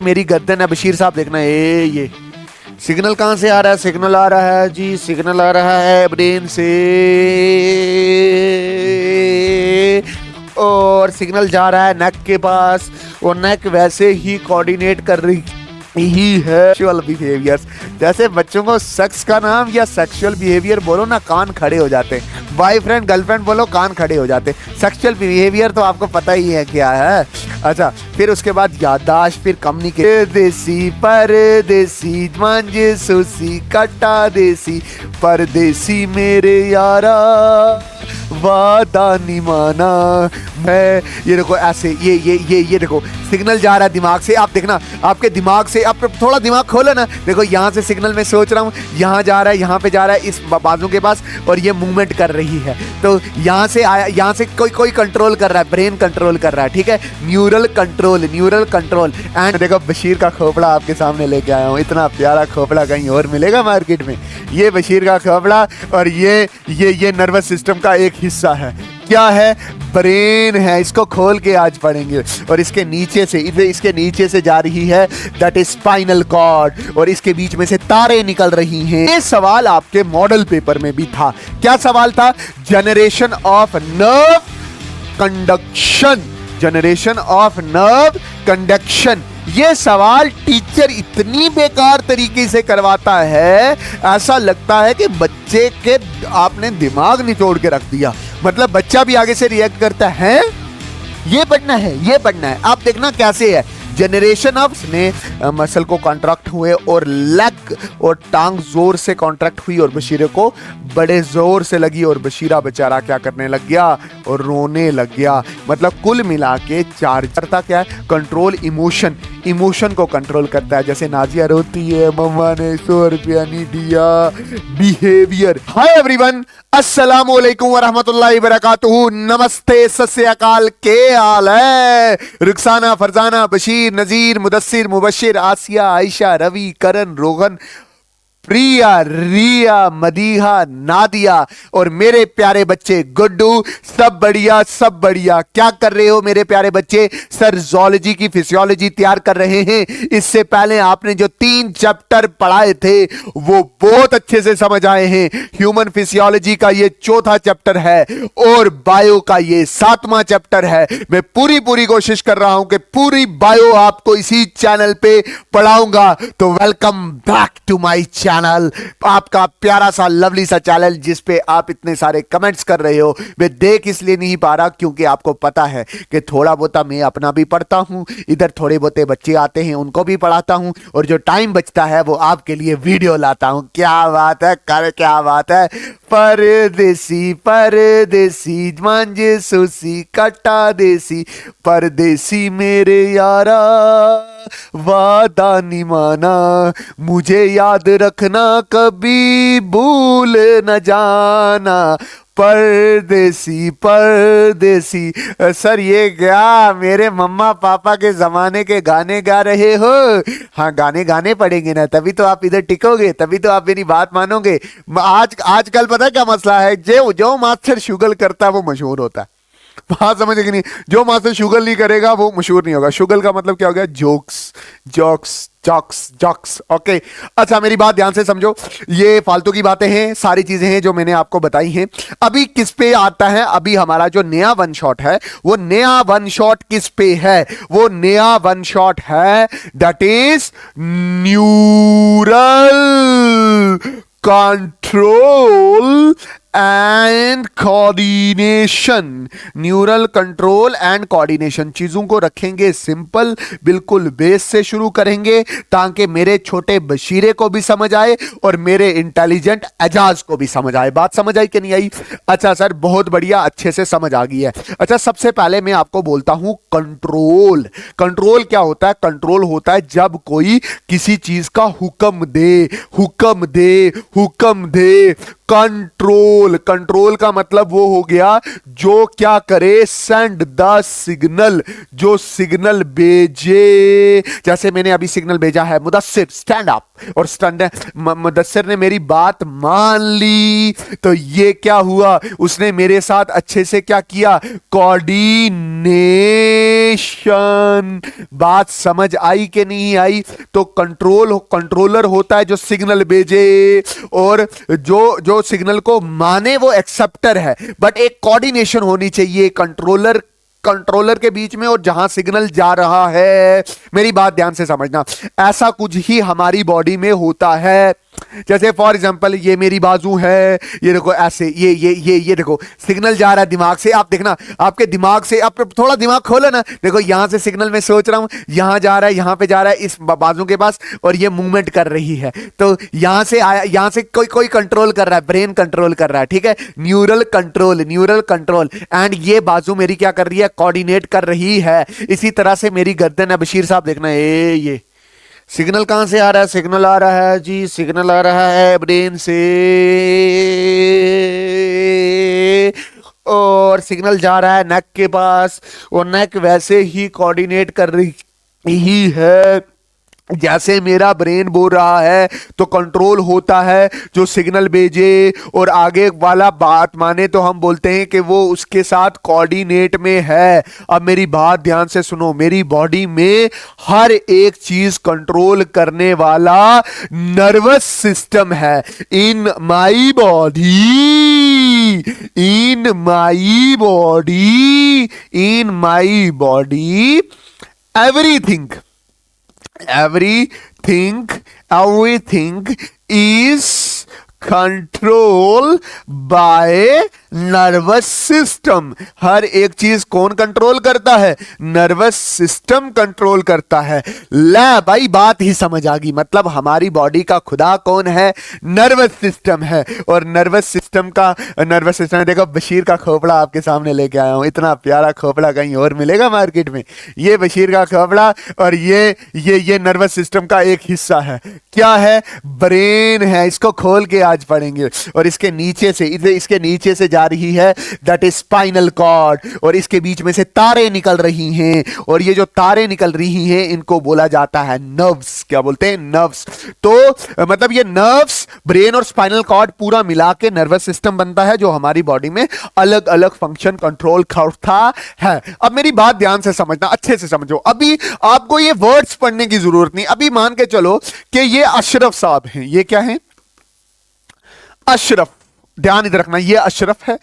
मेरी गर्दन है बशीर साहब, देखना ये सिग्नल कहाँ से आ रहा है? सिग्नल आ रहा है जी, सिग्नल आ रहा है ब्रेन से, और सिग्नल जा रहा है नेक के पास, और नेक वैसे ही कोऑर्डिनेट कर रही ही है सेक्सुअल बिहेवियर्स। जैसे बच्चों को सेक्स का नाम या सेक्सुअल बिहेवियर बोलो ना, कान खड़े हो जाते हैं। बॉयफ्रेंड गर्लफ्रेंड बोलो, कान खड़े हो जाते हैं। सेक्सुअल बिहेवियर तो आपको पता ही है क्या है। अच्छा, फिर उसके बाद याददाश्त, फिर कम्युनिकेशन, देसी परदेसी मांजसूसी कट्टा देसी परदेसी मेरे यारा वादा निमाना। मैं ये देखो ऐसे ये देखो सिग्नल जा रहा है दिमाग से। आप देखना आपके दिमाग से, आप थोड़ा दिमाग खोलो ना, देखो यहाँ से सिग्नल मैं सोच रहा हूँ, यहाँ जा रहा है, यहाँ पे जा रहा है इस बाजू के पास, और ये मूवमेंट कर रही है। तो यहाँ से आया, यहाँ से कोई कंट्रोल कर रहा है, ब्रेन कंट्रोल कर रहा है, ठीक है। Neural control. एंड देखो बशीर का खोपड़ा आपके सामने लेके आया हूँ। इतना प्यारा खोपड़ा कहीं और मिलेगा मार्केट में? ये बशीर का खोपड़ा, और ये नर्वस सिस्टम का एक हिस्सा है। क्या है? ब्रेन है। इसको खोल के आज पढ़ेंगे। और इसके नीचे से जा रही है दैट इज स्पाइनल कॉर्ड, और इसके बीच में से तारे निकल रही हैं। ये सवाल आपके मॉडल पेपर में भी था। क्या सवाल था? Generation of nerve conduction. ये सवाल टीचर इतनी बेकार तरीके से करवाता है, ऐसा लगता है कि बच्चे के आपने दिमाग निचोड़ के रख दिया। मतलब बच्चा भी आगे से रिएक्ट करता है, ये पढ़ना है। आप देखना कैसे है। जनरेशन ऑफ ने मसल को कॉन्ट्रैक्ट हुए, और लेग और टांग जोर से कॉन्ट्रैक्ट हुई, और बशीरे को बड़े जोर से लगी, और बशीरा बेचारा क्या करने लग गया? और रोने लग गया। मतलब कुल मिला के करता क्या है? कंट्रोल इमोशन को कंट्रोल करता है। जैसे नाजिया रोती है, मम्मा ने 100 रुपया नहीं दिया। बिहेवियर। हाय एवरीवन, अस्सलाम वालेकुम वरहमतुल्लाहि वबरकातुहू। नमस्ते, सत श्री अकाल, के हाल है? रुखसाना, फरजाना, बशीर, नजीर, मुदस्सिर, मुबशिर, आसिया, आयशा, रवि, करण, रोगन, प्रिया, रिया, मदीहा, नादिया, और मेरे प्यारे बच्चे गुड्डू, सब बढ़िया। क्या कर रहे हो मेरे प्यारे बच्चे? सर जूलॉजी की फिजियोलॉजी तैयार कर रहे हैं। इससे पहले आपने जो 3 चैप्टर पढ़ाए थे वो बहुत अच्छे से समझ आए हैं। ह्यूमन फिजियोलॉजी का ये 4था चैप्टर है, और बायो का ये 7वां चैप्टर है। मैं पूरी कोशिश कर रहा हूं कि पूरी बायो आपको इसी चैनल पे पढ़ाऊंगा। तो welcome back to my channel, आपका प्यारा सा लवली सा चैनल, जिस पे आप इतने सारे कमेंट्स कर रहे हो। मैं देख इसलिए नहीं पा रहा क्योंकि आपको पता है कि थोड़ा बहुता मैं अपना भी पढ़ता हूं, इधर थोड़े बहुते बच्चे आते हैं उनको भी पढ़ाता हूं, और जो टाइम बचता है वो आपके लिए वीडियो लाता हूं। क्या बात है। परदेसी मांजसूसी कट्टा देसी परदेसी मेरे यारा वादा निमाना। मुझे याद रखना, कभी भूल न जाना। परदेसी। सर ये क्या मेरे मम्मा पापा के जमाने के गाने गा रहे हो? हाँ, गाने पड़ेंगे ना, तभी तो आप इधर टिकोगे, तभी तो आप मेरी बात मानोगे। आजकल पता है क्या मसला है? जो मास्टर शुगल करता है वो मशहूर होता है। बात समझे कि नहीं? जो मास्टर शुगल नहीं करेगा वो मशहूर नहीं होगा। शुगल का मतलब क्या हो गया? जॉक्स। ओके, अच्छा मेरी बात ध्यान से समझो। ये फालतू की बातें हैं, सारी चीजें हैं जो मैंने आपको बताई हैं। अभी किस पे आता है? अभी हमारा जो नया वन शॉट है, वो नया वन शॉट किस पे है? वो नया वन शॉट है that is neural control and coordination. Neural control and coordination. चीजों को रखेंगे सिंपल, बिल्कुल बेस से शुरू करेंगे, ताकि मेरे छोटे बशीरे को भी समझ आए और मेरे इंटेलिजेंट एजाज को भी समझ आए। बात समझ आई कि नहीं आई? अच्छा सर, बहुत बढ़िया, अच्छे से समझ आ गई है। अच्छा, सबसे पहले मैं आपको बोलता हूं कंट्रोल क्या होता है? कंट्रोल होता है जब कोई किसी चीज का हुक्म दे। कंट्रोल। कंट्रोल का मतलब वो हो गया जो क्या करे, सेंड द सिग्नल, जो सिग्नल भेजे। जैसे मैंने अभी सिग्नल भेजा है, मुदस्सिर स्टैंड अप, और मुदस्सिर ने मेरी बात मान ली, तो ये क्या हुआ, उसने मेरे साथ अच्छे से क्या किया, कोऑर्डिनेशन। बात समझ आई कि नहीं आई? तो कंट्रोलर होता है जो सिग्नल भेजे, और जो सिग्नल को माने वो एक्सेप्टर है, बट एक कोऑर्डिनेशन होनी चाहिए कंट्रोलर के बीच में और जहां सिग्नल जा रहा है। मेरी बात ध्यान से समझना, ऐसा कुछ ही हमारी बॉडी में होता है। जैसे फॉर एग्जांपल ये मेरी बाजू है, ये देखो ऐसे, ये देखो सिग्नल जा रहा है दिमाग से। आप देखना आपके दिमाग से, आप थोड़ा दिमाग खोलो ना, देखो यहां से सिग्नल मैं सोच रहा हूं, यहां जा रहा है, यहां पे जा रहा है, इस बाजू के पास, और ये मूवमेंट कर रही है। तो यहां से आया, यहां से कोई कंट्रोल कर रहा है, ब्रेन कंट्रोल कर रहा है, ठीक है, न्यूरल कंट्रोल। एंड ये बाजू मेरी क्या कर रही है, कोऑर्डिनेट कर रही है। इसी तरह से मेरी गर्दन है, बशीर साहब देखना, ये सिग्नल कहां से आ रहा है, सिग्नल आ रहा है जी, सिग्नल आ रहा है ब्रेन से, और सिग्नल जा रहा है नेक के पास, और नेक वैसे ही कोऑर्डिनेट कर रही है जैसे मेरा ब्रेन बोल रहा है। तो कंट्रोल होता है जो सिग्नल भेजे और आगे वाला बात माने, तो हम बोलते हैं कि वो उसके साथ कोऑर्डिनेट में है। अब मेरी बात ध्यान से सुनो, मेरी बॉडी में हर एक चीज कंट्रोल करने वाला नर्वस सिस्टम है। In my body everything is controlled by nervous system. हर एक चीज कौन कंट्रोल करता है, नर्वस सिस्टम कंट्रोल करता है। ले भाई बात ही समझ आ गई, मतलब हमारी बॉडी का खुदा कौन है, नर्वस सिस्टम है। और नर्वस सिस्टम देखो, बशीर का खोपड़ा आपके सामने लेके आया हूं, इतना प्यारा खोपड़ा कहीं और मिलेगा मार्केट में। ये बशीर का खोपड़ा, और ये नर्वस सिस्टम का एक हिस्सा है। क्या है, ब्रेन है। इसको खोल के आज पढ़ेंगे। और इसके नीचे से जा रही है, दैट इज स्पाइनल कॉर्ड, और इसके बीच में से तारे निकल रही हैं, और ये जो तारे निकल रही हैं इनको बोला जाता है नर्व्स। क्या बोलते हैं, नर्व्स। तो मतलब ये नर्व्स, ब्रेन और स्पाइनल कॉर्ड पूरा मिला के नर्वस सिस्टम बनता है, जो हमारी बॉडी में अलग अलग फंक्शन कंट्रोल करता है। अब मेरी बात ध्यान से समझना, अच्छे से समझो। अभी आपको ये वर्ड्स पढ़ने की जरूरत नहीं। अभी मान के चलो कि ये अशरफ साहब हैं। ये क्या है, अशरफ। ध्यान इधर रखना, ये अशरफ है।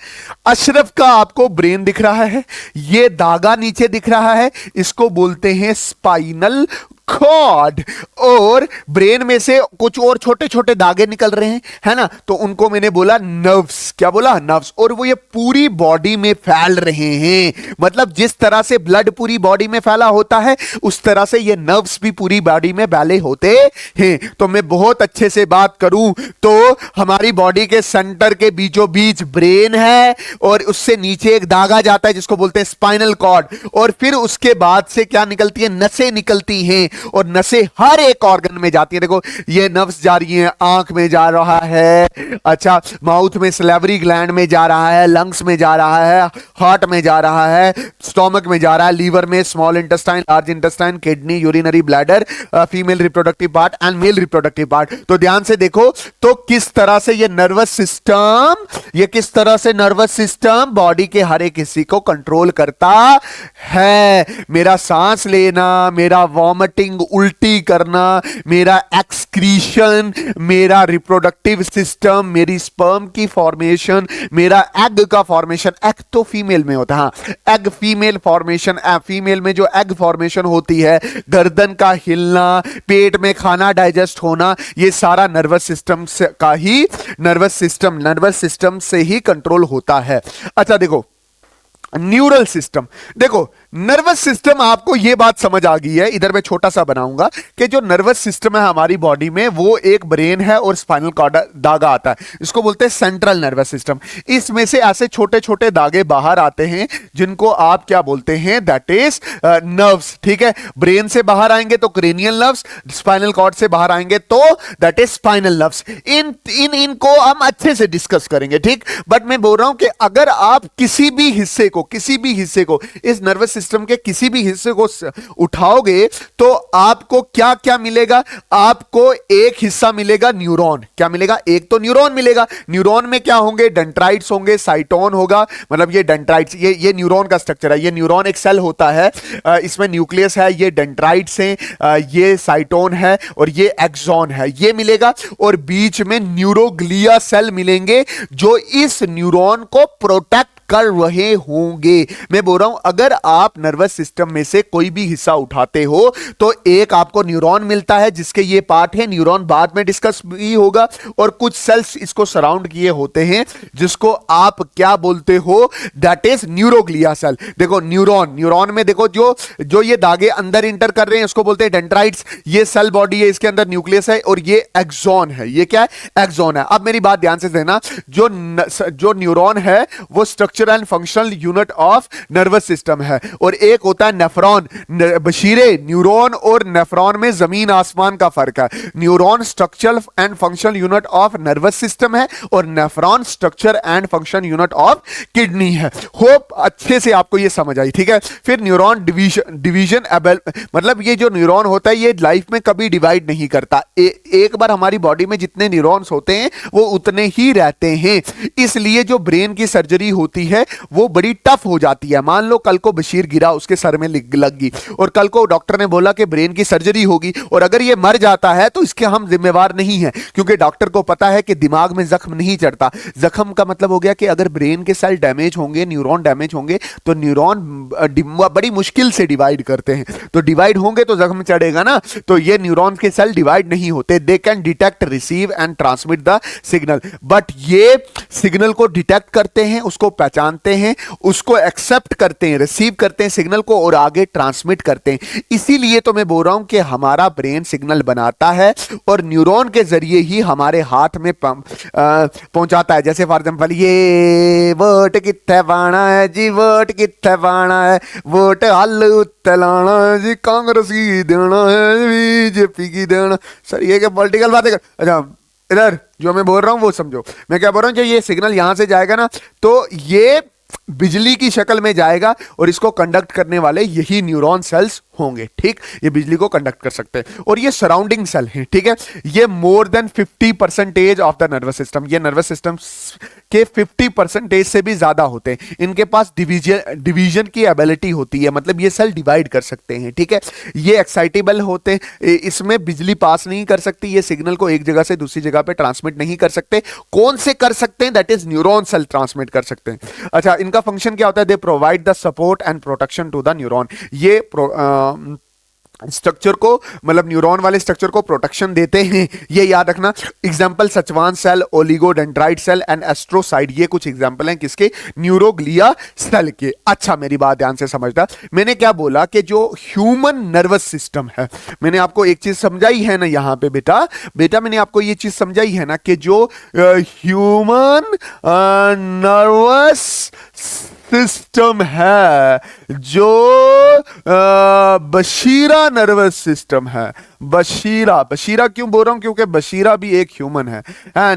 अशरफ का आपको ब्रेन दिख रहा है, ये दागा नीचे दिख रहा है, इसको बोलते हैं स्पाइनल कॉर्ड। और ब्रेन में से कुछ और छोटे छोटे दागे निकल रहे हैं, है ना, तो उनको मैंने बोला नर्व्स। क्या बोला, नर्व्स। और वो ये पूरी बॉडी में फैल रहे हैं। मतलब जिस तरह से ब्लड पूरी बॉडी में फैला होता है, उस तरह से ये नर्व्स भी पूरी बॉडी में फैले होते हैं। तो मैं बहुत अच्छे से बात करूं तो हमारी बॉडी के सेंटर के बीचों बीच ब्रेन है, और उससे नीचे एक दागा जाता है जिसको बोलते हैं स्पाइनल कॉर्ड। और फिर उसके बाद से क्या निकलती है, नसें निकलती हैं, और नसें हर एक ऑर्गन में जाती है। देखो ये नर्व्स जा रही हैं, आंख में जा रहा है, अच्छा माउथ में सलेवरी ग्लैंड में जा रहा है, लंग्स में जा रहा है, हार्ट में जा रहा है, स्टोमक में जा रहा है, लीवर में, small intestine, large intestine, kidney, urinary bladder, female reproductive part and male reproductive part. तो ध्यान से देखो तो किस तरह से ये नर्वस सिस्टम बॉडी के हर एक हिस्से को कंट्रोल करता है। मेरा सांस लेना, मेरा वॉमिटिंग, उल्टी करना, मेरा एक्सक्रीशन, मेरा रिप्रोडक्टिव सिस्टम, मेरी स्पर्म की फॉर्मेशन, मेरा एग का फॉर्मेशन। एग तो फीमेल में होता है, हाँ, एग फीमेल फॉर्मेशन। फीमेल में जो एग फॉर्मेशन होती है, गर्दन का हिलना, पेट में खाना डाइजेस्ट होना, ये सारा नर्वस सिस्टम से ही कंट्रोल होता है। अच्छा देखो न्यूरल सिस्टम, देखो नर्वस सिस्टम, आपको यह बात समझ आ गई है, इधर मैं छोटा सा बनाऊंगा कि जो नर्वस सिस्टम है हमारी बॉडी में वो एक ब्रेन है और स्पाइनल कॉर्ड दागा आता है, इसको बोलते हैं सेंट्रल नर्वस सिस्टम। इसमें से ऐसे छोटे छोटे दागे बाहर आते हैं जिनको आप क्या बोलते हैं, दैट इज नर्व्स। ठीक है, ब्रेन से बाहर आएंगे तो क्रेनियल नर्व्स, स्पाइनल कॉर्ड से बाहर आएंगे तो दैट इज स्पाइनल नर्व्स। इनको हम अच्छे से डिस्कस करेंगे, ठीक। बट मैं बोल रहा हूं कि अगर आप किसी भी हिस्से को इस नर्वस सिस्टम के किसी भी हिस्से को उठाओगे तो आपको क्या क्या मिलेगा, आपको एक हिस्सा मिलेगा न्यूरॉन। क्या मिलेगा, एक तो न्यूरॉन मिलेगा। न्यूरॉन में क्या होंगे, डेंड्राइट्स होंगे, साइटोन होगा, मतलब ये डेंड्राइट्स, ये न्यूरॉन का स्ट्रक्चर है। ये न्यूरॉन एक सेल होता है, इसमें न्यूक्लियस है, ये डेंड्राइट्स हैं, ये साइटोन है और ये एक्सॉन है, ये मिलेगा। और बीच में न्यूरोग्लिया सेल मिलेंगे जो इस न्यूरॉन को प्रोटेक्ट कर रहे होंगे। मैं बोल रहा हूं अगर आप नर्वस सिस्टम में से कोई भी हिस्सा उठाते हो तो एक आपको न्यूरॉन मिलता है जिसके ये पार्ट है, न्यूरॉन बाद में डिस्कस भी होगा, और कुछ सेल्स इसको सराउंड किए होते हैं जिसको आप क्या बोलते हो, दैट इज न्यूरोग्लिया सेल। देखो न्यूरॉन में देखो जो ये दागे अंदर इंटर कर रहे हैं उसको बोलते हैं डेंड्राइट्स। ये सेल बॉडी है, इसके अंदर न्यूक्लियस है और ये एक्सॉन है। ये क्या है, एक्सॉन है। अब मेरी बात ध्यान से देना, जो न्यूरॉन है वो structure and functional unit of nervous system है, और एक होता है नेफ्रॉन। बशीरे, न्यूरॉन और नेफ्रॉन में जमीन आसमान का फर्क है। Neuron structure and functional unit of nervous system है और nephron structure and function unit of kidney है। होप अच्छे से आपको ये समझ आई, ठीक है। फिर न्यूरॉन डिवीजन मतलब ये जो न्यूरॉन होता है ये लाइफ में कभी डिवाइड नहीं करता। एक बार हमारी बॉडी में जितने न्यूरॉन्स होते हैं वो उतने ही रहते हैं, इसलिए जो ब्रेन की सर्जरी होती है वो बड़ी टफ हो जाती है। मान लो कल को बशीर गिरा, उसके सर में लग गई और कल को डॉक्टर ने बोला कि ब्रेन की सर्जरी होगी, और अगर ये मर जाता है तो इसके हम जिम्मेवार नहीं हैं, क्योंकि डॉक्टर को पता है कि दिमाग में जख्म नहीं चढ़ता। जख्म का मतलब हो गया कि अगर ब्रेन के सेल डैमेज होंगे, न्यूरॉन डैमेज होंगे तो न्यूरॉन बड़ी मुश्किल से डिवाइड करते हैं, तो डिवाइड होंगे तो जख्म चढ़ेगा ना। तो ये न्यूरॉन के सेल डिवाइड नहीं होते, they can detect, receive and transmit the signal, but ये सिग्नल को डिटेक्ट करते हैं, उसको पहचानते हैं, उसको एक्सेप्ट करते हैं, रिसीव करते हैं सिग्नल को और आगे ट्रांसमिट करते हैं। इसीलिए तो मैं बोल रहा हूं कि हमारा ब्रेन सिग्नल बनाता है और न्यूरॉन के जरिए ही हमारे हाथ में पहुंचाता है। जैसे फॉर एग्जांपल, ये वोट कित्थे पाना है जी, वोट कित्थे पाना है, वोट हल उत्ते लाना है जी, कांग्रेस की देना है, बीजेपी की देना। सर ये क्या पॉलिटिकल बातें कर, अच्छा इधर जो मैं बोल रहा हूं वो समझो। मैं क्या बोल रहा हूं, जो ये सिग्नल यहां से जाएगा ना तो ये बिजली की शक्ल में जाएगा और इसको कंडक्ट करने वाले यही न्यूरॉन सेल्स होंगे, ठीक। ये बिजली को कंडक्ट कर सकते हैं और ये सराउंडिंग सेल हैं, ठीक है। ये more than 50% of the nervous system, ये नर्वस सिस्टम के 50% से भी ज्यादा होते हैं। इनके पास डिवीजन की एबिलिटी होती है, मतलब ये सेल डिवाइड कर सकते हैं, ठीक है। ये एक्साइटेबल होते हैं, इसमें बिजली पास नहीं कर सकती, ये सिग्नल को एक जगह से दूसरी जगह पे ट्रांसमिट नहीं कर सकते। कौन से कर सकते हैं, that is neuron cell transmit कर सकते हैं। अच्छा, इनका फंक्शन क्या होता है, they provide the support and protection to the neuron. ये स्ट्रक्चर को, मतलब न्यूरॉन वाले स्ट्रक्चर को प्रोटेक्शन देते हैं, ये याद रखना। एग्जांपल सचवान सेल, ओलिगोडेंड्राइट सेल एंड एस्ट्रोसाइड, ये कुछ एग्जांपल हैं किसके, न्यूरोग्लिया सेल के। अच्छा मेरी बात ध्यान से समझना, मैंने क्या बोला कि जो ह्यूमन नर्वस सिस्टम है, मैंने आपको एक चीज समझाई है ना यहां पे बेटा मैंने आपको ये चीज समझाई है ना कि जो ह्यूमन नर्वस सिस्टम है, जो बशीरा नर्वस सिस्टम है, बशीरा क्यों बोल रहा हूं, क्योंकि बशीरा भी एक ह्यूमन है।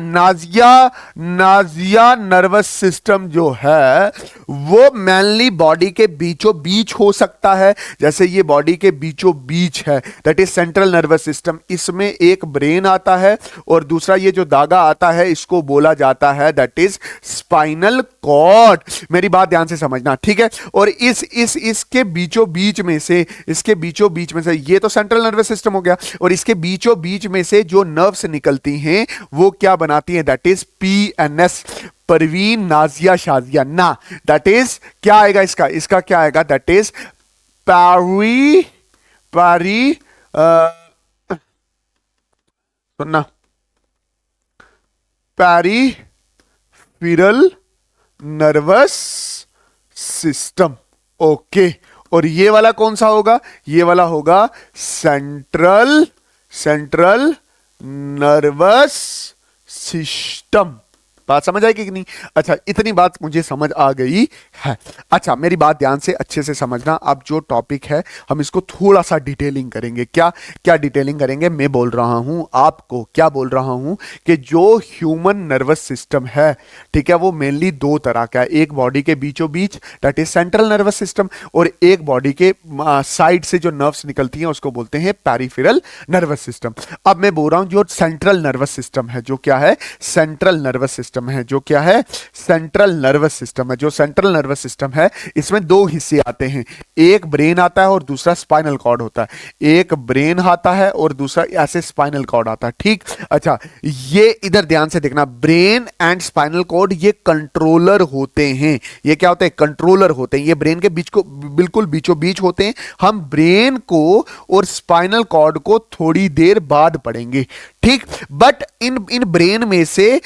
नाजिया नर्वस सिस्टम जो है वो मेनली बॉडी के बीचों बीच हो सकता है, जैसे ये बॉडी के बीचों बीच है, that is central nervous system. इसमें एक ब्रेन आता है और दूसरा ये जो दागा आता है इसको बोला जाता है दैट इज स्पाइनल कॉर्ड। मेरी बात ध्यान से समझना, ठीक है। और इसके बीचों बीच में से, इसके बीचों बीच में से, ये तो सेंट्रल नर्वस सिस्टम हो गया, और इसके बीचों बीच में से जो नर्व्स निकलती हैं वो क्या बनाती हैं, that is PNS, Parveen Nazia Shazia ना, दैट इज क्या आएगा, इसका क्या आएगा, दैट इज सुनना, पेरीफेरल नर्वस सिस्टम, ओके। और ये वाला कौन सा होगा? ये वाला होगा सेंट्रल नर्वस सिस्टम। बात समझ आएगी कि नहीं? अच्छा, इतनी बात मुझे समझ आ गई है। अच्छा, मेरी बात ध्यान से अच्छे से समझना। अब जो टॉपिक है हम इसको थोड़ा सा डिटेलिंग करेंगे। क्या क्या डिटेलिंग करेंगे? मैं बोल रहा हूं आपको, क्या बोल रहा हूं कि जो ह्यूमन नर्वस सिस्टम है, ठीक है, वो मेनली दो तरह का है। एक बॉडी के बीचों बीच, that is central nervous system, और एक बॉडी के साइड से जो नर्व्स निकलती हैं उसको बोलते हैं पेरिफेरल नर्वस सिस्टम। अब मैं बोल रहा हूं जो सेंट्रल नर्वस सिस्टम है, जो क्या है? सेंट्रल नर्वस सिस्टम है। जो क्या है? सेंट्रल नर्वस सिस्टम है। जो सेंट्रल नर्वस सिस्टम है, इसमें दो हिस्से आते हैं, एक ब्रेन आता है और दूसरा स्पाइनल कॉर्ड होता है। एक ब्रेन आता है और दूसरा ऐसे स्पाइनल कॉर्ड आता है, ठीक? अच्छा, ये इधर ध्यान से देखना, ब्रेन एंड स्पाइनल कॉर्ड ये कंट्रोलर होते हैं। ये क्या होते हैं? कंट्रोलर होते हैं। ये ब्रेन के बीच को बिल्कुल बीचों बीच होते हैं। हम ब्रेन को और स्पाइनल कॉर्ड को थोड़ी देर बाद पढ़ेंगे, ठीक? बट इन ब्रेन में से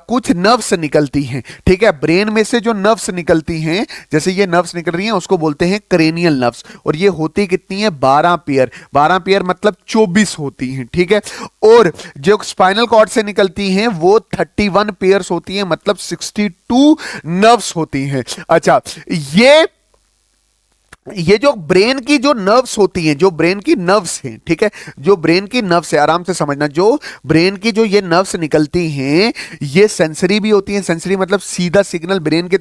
कुछ नर्व्स निकलती हैं, ठीक है? ब्रेन में से जो नर्व्स निकलती हैं, जैसे ये नर्व्स निकल रही हैं, उसको बोलते हैं क्रेनियल नर्व्स। और ये होती कितनी है? 12 पेयर। 12 पेयर मतलब 24 होती हैं, ठीक है? और जो स्पाइनल कॉर्ड से निकलती हैं वो 31 पेयर्स होती हैं, मतलब 62 नर्व्स होती हैं। अच्छा, ये जो ब्रेन की जो नर्व्स होती हैं, जो ब्रेन की नर्व्स हैं, ठीक है, जो ब्रेन की नर्व्स है, आराम से समझना, जो ब्रेन की जो ये नर्व्स निकलती हैं, ये सेंसरी भी होती हैं। सेंसरी मतलब सीधा सिग्नल ब्रेन के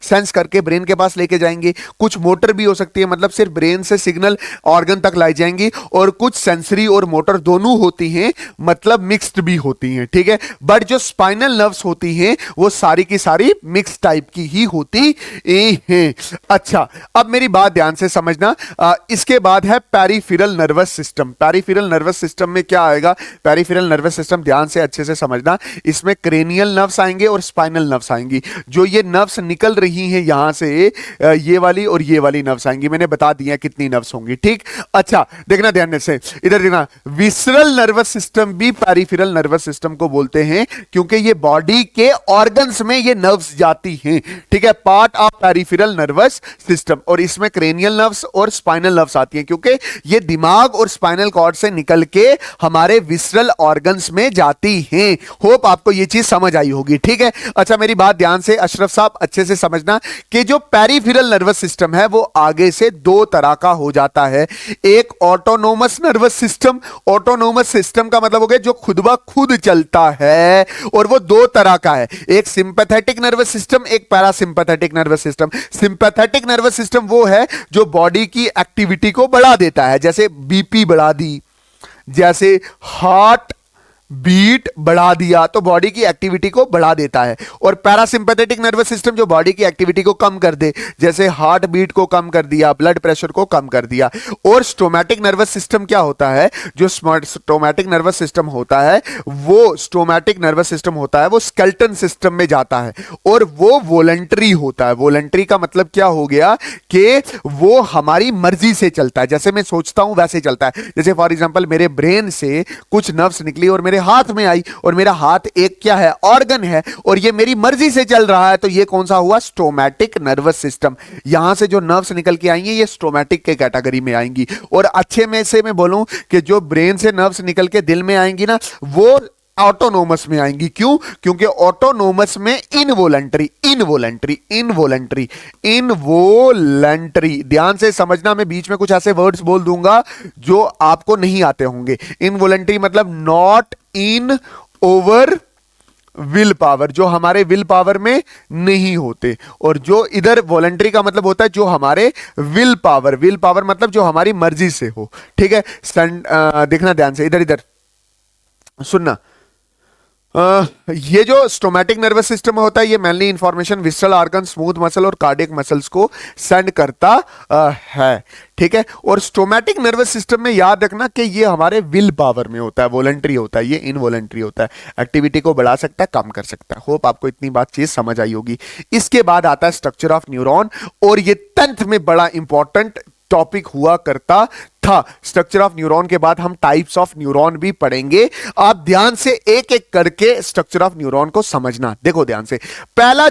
सेंस करके ब्रेन के पास लेके जाएंगे। कुछ मोटर भी हो सकती है, मतलब सिर्फ ब्रेन से सिग्नल ऑर्गन तक लाई जाएंगी। और कुछ सेंसरी और मोटर दोनों होती हैं, मतलब मिक्स्ड भी होती हैं, ठीक है? बट जो स्पाइनल नर्व्स होती हैं वो सारी की सारी मिक्स टाइप की ही होती हैं। अच्छा, अब मेरी बात से समझना। इसके बाद है peripheral nervous system. Peripheral nervous system में क्या आएगा? पेरिफेरल नर्वस सिस्टम ध्यान से अच्छे से समझना। इसमें क्रेनियल नर्व्स आएंगे और स्पाइनल नर्व्स आएंगी। जो ये नर्व्स निकल रही हैं यहां से, ये वाली और ये वाली नर्व्स आएंगी। मैंने बता दिया कितनी नर्व्स होंगी, ठीक? अच्छा, देखना ध्यान से, इधर देखना। विसरल नर्वस सिस्टम भी पेरिफेरल नर्वस सिस्टम को बोलते हैं, क्योंकि ये बॉडी के ऑर्गन्स में ये नर्व्स जाती हैं, ठीक है? Part of peripheral nervous system. और इसमें क्रेनियल नर्व्स और स्पाइनल नर्व्स आती हैं, क्योंकि ये दिमाग और स्पाइनल कॉर्ड से निकल के हमारे विसरल ऑर्गन्स में जाती हैं। होप आपको ये चीज समझ आई होगी, ठीक है? अच्छा, मेरी बात ध्यान से अशरफ साहब अच्छे से समझना कि जो पेरिफेरल नर्वस सिस्टम है वो आगे से दो तरह का हो जाता है। एक autonomous nervous system. Autonomous system का मतलब हो गया जो खुद ब खुद चलता है, और वो दो तरह का है, एक सिंपैथेटिक नर्वस सिस्टम, एक parasympathetic nervous system. Sympathetic nervous system वो है जो बॉडी की एक्टिविटी को बढ़ा देता है, जैसे बीपी बढ़ा दी, जैसे हार्ट बीट बढ़ा दिया, तो बॉडी की एक्टिविटी को बढ़ा देता है। और पैरासिम्पैथेटिक नर्वस सिस्टम जो बॉडी की एक्टिविटी को कम कर दे, जैसे हार्ट बीट को कम कर दिया, ब्लड प्रेशर को कम कर दिया। और स्टोमैटिक नर्वस सिस्टम क्या होता है? जो स्टोमैटिक नर्वस सिस्टम होता है, वो स्टोमैटिक नर्वस सिस्टम होता है वो स्केलेटन सिस्टम में जाता है, और वो वॉलंटरी होता है। वॉलंटरी का मतलब क्या हो गया कि वो हमारी मर्जी से चलता है, जैसे मैं सोचता हूं वैसे चलता है। जैसे फॉर एग्जांपल मेरे ब्रेन से कुछ नर्व्स निकली और मेरे हाथ में आई, और मेरा हाथ एक क्या है? ऑर्गन है, और ये मेरी मर्जी से चल रहा है, तो ये कौन सा हुआ? स्टोमैटिक नर्वस सिस्टम। यहां से जो नर्व्स निकल के आएंगी ये स्टोमैटिक के कैटेगरी में आएंगी। और अच्छे में से मैं बोलूं कि जो ब्रेन से नर्व्स निकल के दिल में आएंगी ना, वो ऑटोनोमस में आएंगी। क्यों? क्योंकि ऑटोनोमस में इनवॉलंटरी ध्यान से समझना। मैं बीच में कुछ ऐसे वर्ड्स बोल दूंगा जो आपको नहीं आते होंगे। इनवॉलंटरी मतलब not in over will power, जो हमारे विल पावर में नहीं होते। और जो इधर वॉलंटरी का मतलब होता है जो हमारे विल पावर मतलब जो हमारी मर्जी से हो, ठीक है? देखना ध्यान से, इधर सुनना। ये जो स्टोमैटिक नर्वस सिस्टम होता है ये mainly information visceral organ, smooth muscle और कार्डियक मसल्स को सेंड करता है, ठीक है? और स्टोमैटिक नर्वस सिस्टम में याद रखना कि ये हमारे विल पावर में होता है, वॉलंटरी होता है, ये इनवॉलंटरी होता है। एक्टिविटी को बढ़ा सकता है, कम कर सकता है। होप आपको इतनी बात चीज समझ आई होगी। इसके बाद आता है स्ट्रक्चर ऑफ न्यूरॉन, और ये 10th में बड़ा इंपॉर्टेंट टॉपिक हुआ करता था। स्ट्रक्चर ऑफ न्यूरॉन के बाद हम टाइप्स ऑफ न्यूरॉन भी पढ़ेंगे। आप ध्यान से एक एक करके स्ट्रक्चर ऑफ न्यूरॉन को समझना। देखो ध्यान से, पहला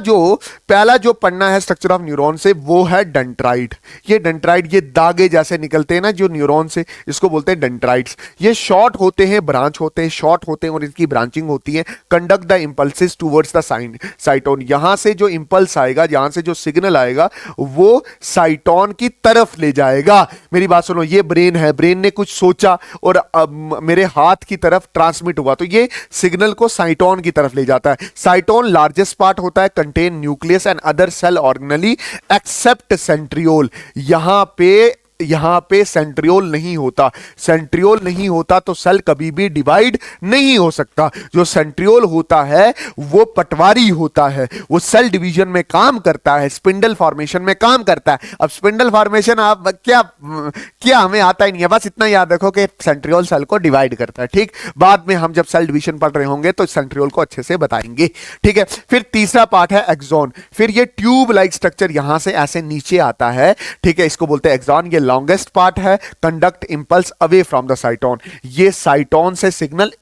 जो पढ़ना है स्ट्रक्चर ऑफ न्यूरॉन से वो है डेंड्राइट। ये डेंड्राइट, ये दागे जैसे निकलते हैं ना जो न्यूरॉन से, इसको बोलते हैं डेंड्राइट्स। ये शॉर्ट होते हैं, ब्रांच होते हैं, शॉर्ट होते हैं और इनकी ब्रांचिंग होती है। Conduct the impulses towards the साइटोन। यहां से जो इंपल्स आएगा, यहां से जो सिग्नल आएगा वो साइटोन की तरफ ले जाएगा। मेरी बात सुनो, ये ब्रेन है, ब्रेन ने कुछ सोचा और मेरे हाथ की तरफ ट्रांसमिट हुआ, तो ये सिग्नल को साइटोन की तरफ ले जाता है। साइटोन लार्जेस्ट पार्ट होता है, contain nucleus and other cell organelle except centriole. यहां पे सेंट्रियोल नहीं होता। सेंट्रियोल नहीं होता तो सेल कभी भी डिवाइड नहीं हो सकता। जो सेंट्रियोल होता है वो पटवारी होता है, वो सेल डिवीजन में काम करता है, स्पिंडल फॉर्मेशन में काम करता है। अब स्पिंडल फॉर्मेशन आप क्या हमें आता ही नहीं है, बस इतना याद रखो कि सेंट्रियोल सेल को डिवाइड करता है। ठीक, बाद में हम जब सेल डिवीजन पढ़ रहे होंगे तो सेंट्रियोल को अच्छे से बताएंगे। ठीक है, फिर तीसरा पार्ट है एक्सॉन। फिर ये ट्यूब लाइक स्ट्रक्चर यहां से ऐसे नीचे आता है। ठीक है, इसको बोलते हैं एक्सॉन। ये लॉन्गेस्ट पार्ट है, conduct impulse away from the साइटोन। ये साइटोन से सिग्नल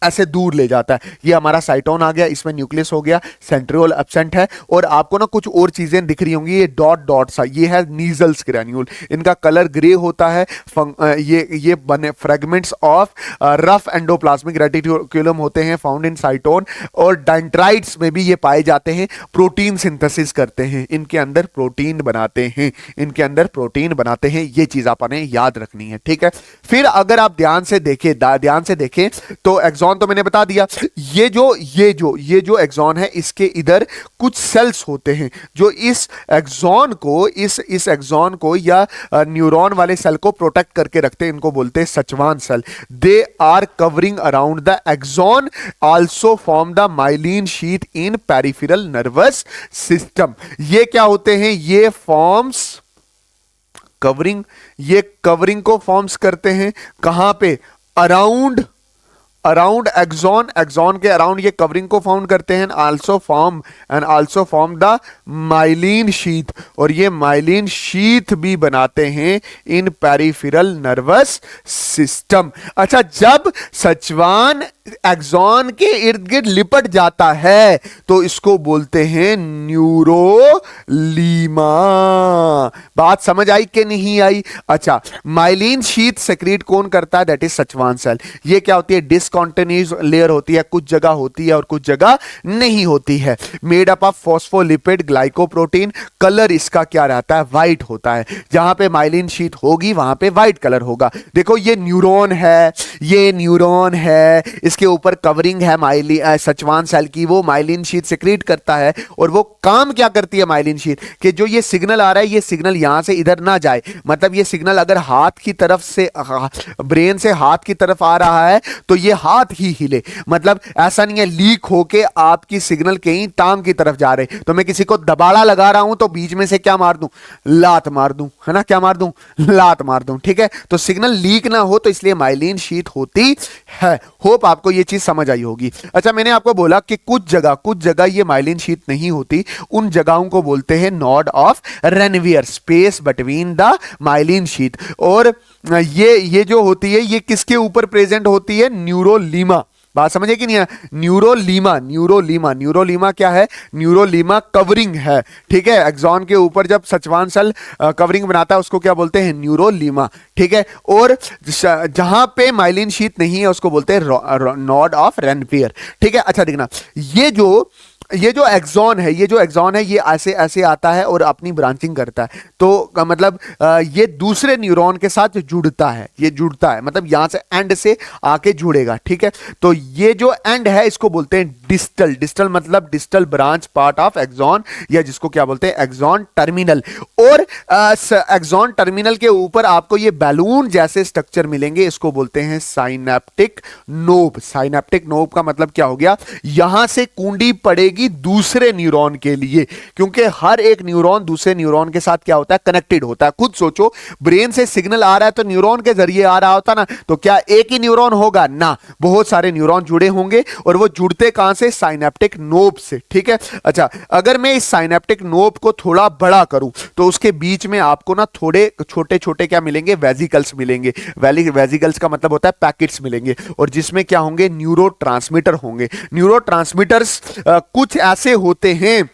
ऐसे दूर ले जाता है। ये हमारा साइटोन आ गया, इसमें न्यूक्लियस हो गया, सेंट्रियोल एब्सेंट है। और आपको ना कुछ और चीजें दिख रही होंगी, ये डॉट डॉट सा, ये है नीजल्स ग्रैन्यूल। इनका कलर ग्रे होता है। ये बने fragments of rough endoplasmic reticulum होते हैं, फाउंड इन साइटोन। और डेंड्राइट्स में भी ये पाए जाते हैं, प्रोटीन सिंथेसिस करते हैं, इनके अंदर प्रोटीन बनाते हैं, इनके अंदर प्रोटीन बनाते हैं। ये चीज आपने याद रखनी है। ठीक है, फिर अगर आप ध्यान से देखें तो एक्सॉन तो मैंने बता दिया। ये जो एक्सॉन है, इसके इधर कुछ सेल्स होते हैं जो इस एक्सॉन को या न्यूरॉन वाले सेल को प्रोटेक्ट करके रखते हैं। इनको बोलते हैं Schwann cell. They are covering around the axon, also form the myelin sheath in peripheral nervous system. ये क्या होते हैं? ये फॉर्म्स कवरिंग को फॉर्म्स करते हैं। कहां पे? अराउंड एक्सॉन के अराउंड ये कवरिंग को फाउंड करते हैं। Also form the myelin sheath, और ये माइलिन शीथ भी बनाते हैं इन पेरिफेरल नर्वस सिस्टम। अच्छा, जब सचवान एक्सॉन के इर्द गिर्द लिपट जाता है तो इसको बोलते हैं न्यूरोलीमा। बात समझ आई कि नहीं आई? अच्छा, माइलिन शीथ सेक्रेट कौन करता है? That is Schwann cell. ये क्या होती है? डिसकंटिन्यूअस लेयर होती है, कुछ जगह होती है और कुछ जगह नहीं होती है। Made up of phospholipid glycoprotein. Colour इसका क्या रहता है? व्हाइट होता है। जहां पे माइलिन शीथ होगी वहां पे व्हाइट कलर होगा। देखो, ये न्यूरॉन है, इसके ऊपर कवरिंग है सचवान सेल की, वो माइलिन शीथ सेक्रेट करता है। और वो काम क्या करती है माइलिन शीथ? कि जो ये सिग्नल आ रहा है, ये सिग्नल यहां से इधर ना जाए। मतलब ये सिग्नल अगर हाथ की तरफ से, ब्रेन से हाथ की तरफ आ रहा है तो ये हाथ ही हिले। मतलब ऐसा नहीं है लीक होके आपकी सिग्नल कहीं टांग की तरफ जा रहे। तो मैं किसी को दबाड़ा लगा रहा हूं तो बीच में से क्या मार दूं? लात मार दूं, है ना? क्या मार दूं? लात मार दूं। ठीक है, तो सिग्नल लीक ना हो तो इसलिए माइलिन शीथ होती है। होप आपको ये चीज समझ आई होगी। अच्छा, मैंने आपको बोला कि कुछ जगह ये माइलिन शीथ नहीं होती। उन जगहों को बोलते हैं node of Ranvier, space between the myelin sheath. और ये जो होती है, ये किसके ऊपर प्रेजेंट होती है? न्यूरोलीमा। बात समझे कि नहीं है? न्यूरोलीमा क्या है? न्यूरोलीमा कवरिंग है। ठीक है, एक्सॉन के ऊपर जब सचवान सेल कवरिंग बनाता है उसको क्या बोलते हैं? न्यूरोलीमा। ठीक है, और जहां पे माइलिन शीथ नहीं है उसको बोलते हैं नोड ऑफ रेनवियर। ठीक है, अच्छा देखना, ये जो एक्सॉन है, ये ऐसे आता है और अपनी ब्रांचिंग करता है। तो मतलब ये दूसरे न्यूरॉन के साथ जुड़ता है, मतलब यहां से एंड से आके जुड़ेगा। ठीक है, तो ये जो एंड है इसको बोलते हैं डिस्टल मतलब distal branch part of axon, या जिसको क्या बोलते हैं? Axon terminal. और एक्सॉन टर्मिनल के ऊपर आपको ये बैलून जैसे स्ट्रक्चर मिलेंगे, इसको बोलते हैं साइनेप्टिक नोब। साइनेप्टिक नोब का मतलब क्या हो गया? यहां से कुंडी पड़ेगी होगी दूसरे न्यूरॉन के लिए, क्योंकि हर एक न्यूरॉन दूसरे न्यूरॉन के साथ क्या होता है, कनेक्टेड होता है। खुद सोचो, ब्रेन से सिग्नल आ रहा है तो न्यूरॉन के जरिए आ रहा होता ना, तो क्या एक ही न्यूरॉन होगा ना, बहुत सारे न्यूरॉन जुड़े होंगे, और वो जुड़ते कहां से, साइनेप्टिक नोब से। ठीक है, अच्छा, अगर मैं इस साइनेप्टिक नोब को थोड़ा बड़ा करूं तो उसके बीच में आपको ना थोड़े छोटे छोटे क्या मिलेंगे, वेजिकल्स मिलेंगे। वेजिकल्स का मतलब होता है पैकेट्स मिलेंगे, और जिसमें क्या होंगे, न्यूरोट्रांसमीटर होंगे। न्यूरोट्रांसमीटर्स कुछ ऐसे होते हैं,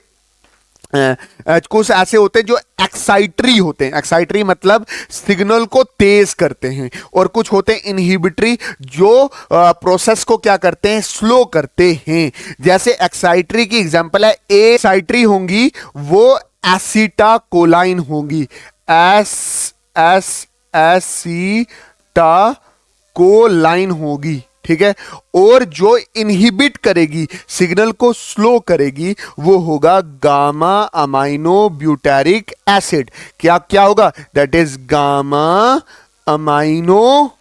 कुछ ऐसे होते हैं जो एक्साइटरी होते हैं। एक्साइटरी मतलब सिग्नल को तेज करते हैं, और कुछ होते हैं इनहिबिटरी जो प्रोसेस को क्या करते हैं, स्लो करते हैं। जैसे एक्साइटरी की एग्जांपल है, एक्साइटरी होंगी वो एसिटाकोलाइन होगी, एसिटाकोलाइन होगी। ठीक है, और जो इनहिबिट करेगी, सिग्नल को स्लो करेगी, वो होगा गामा अमाइनो ब्यूटेरिक एसिड। क्या क्या होगा, that is gamma amino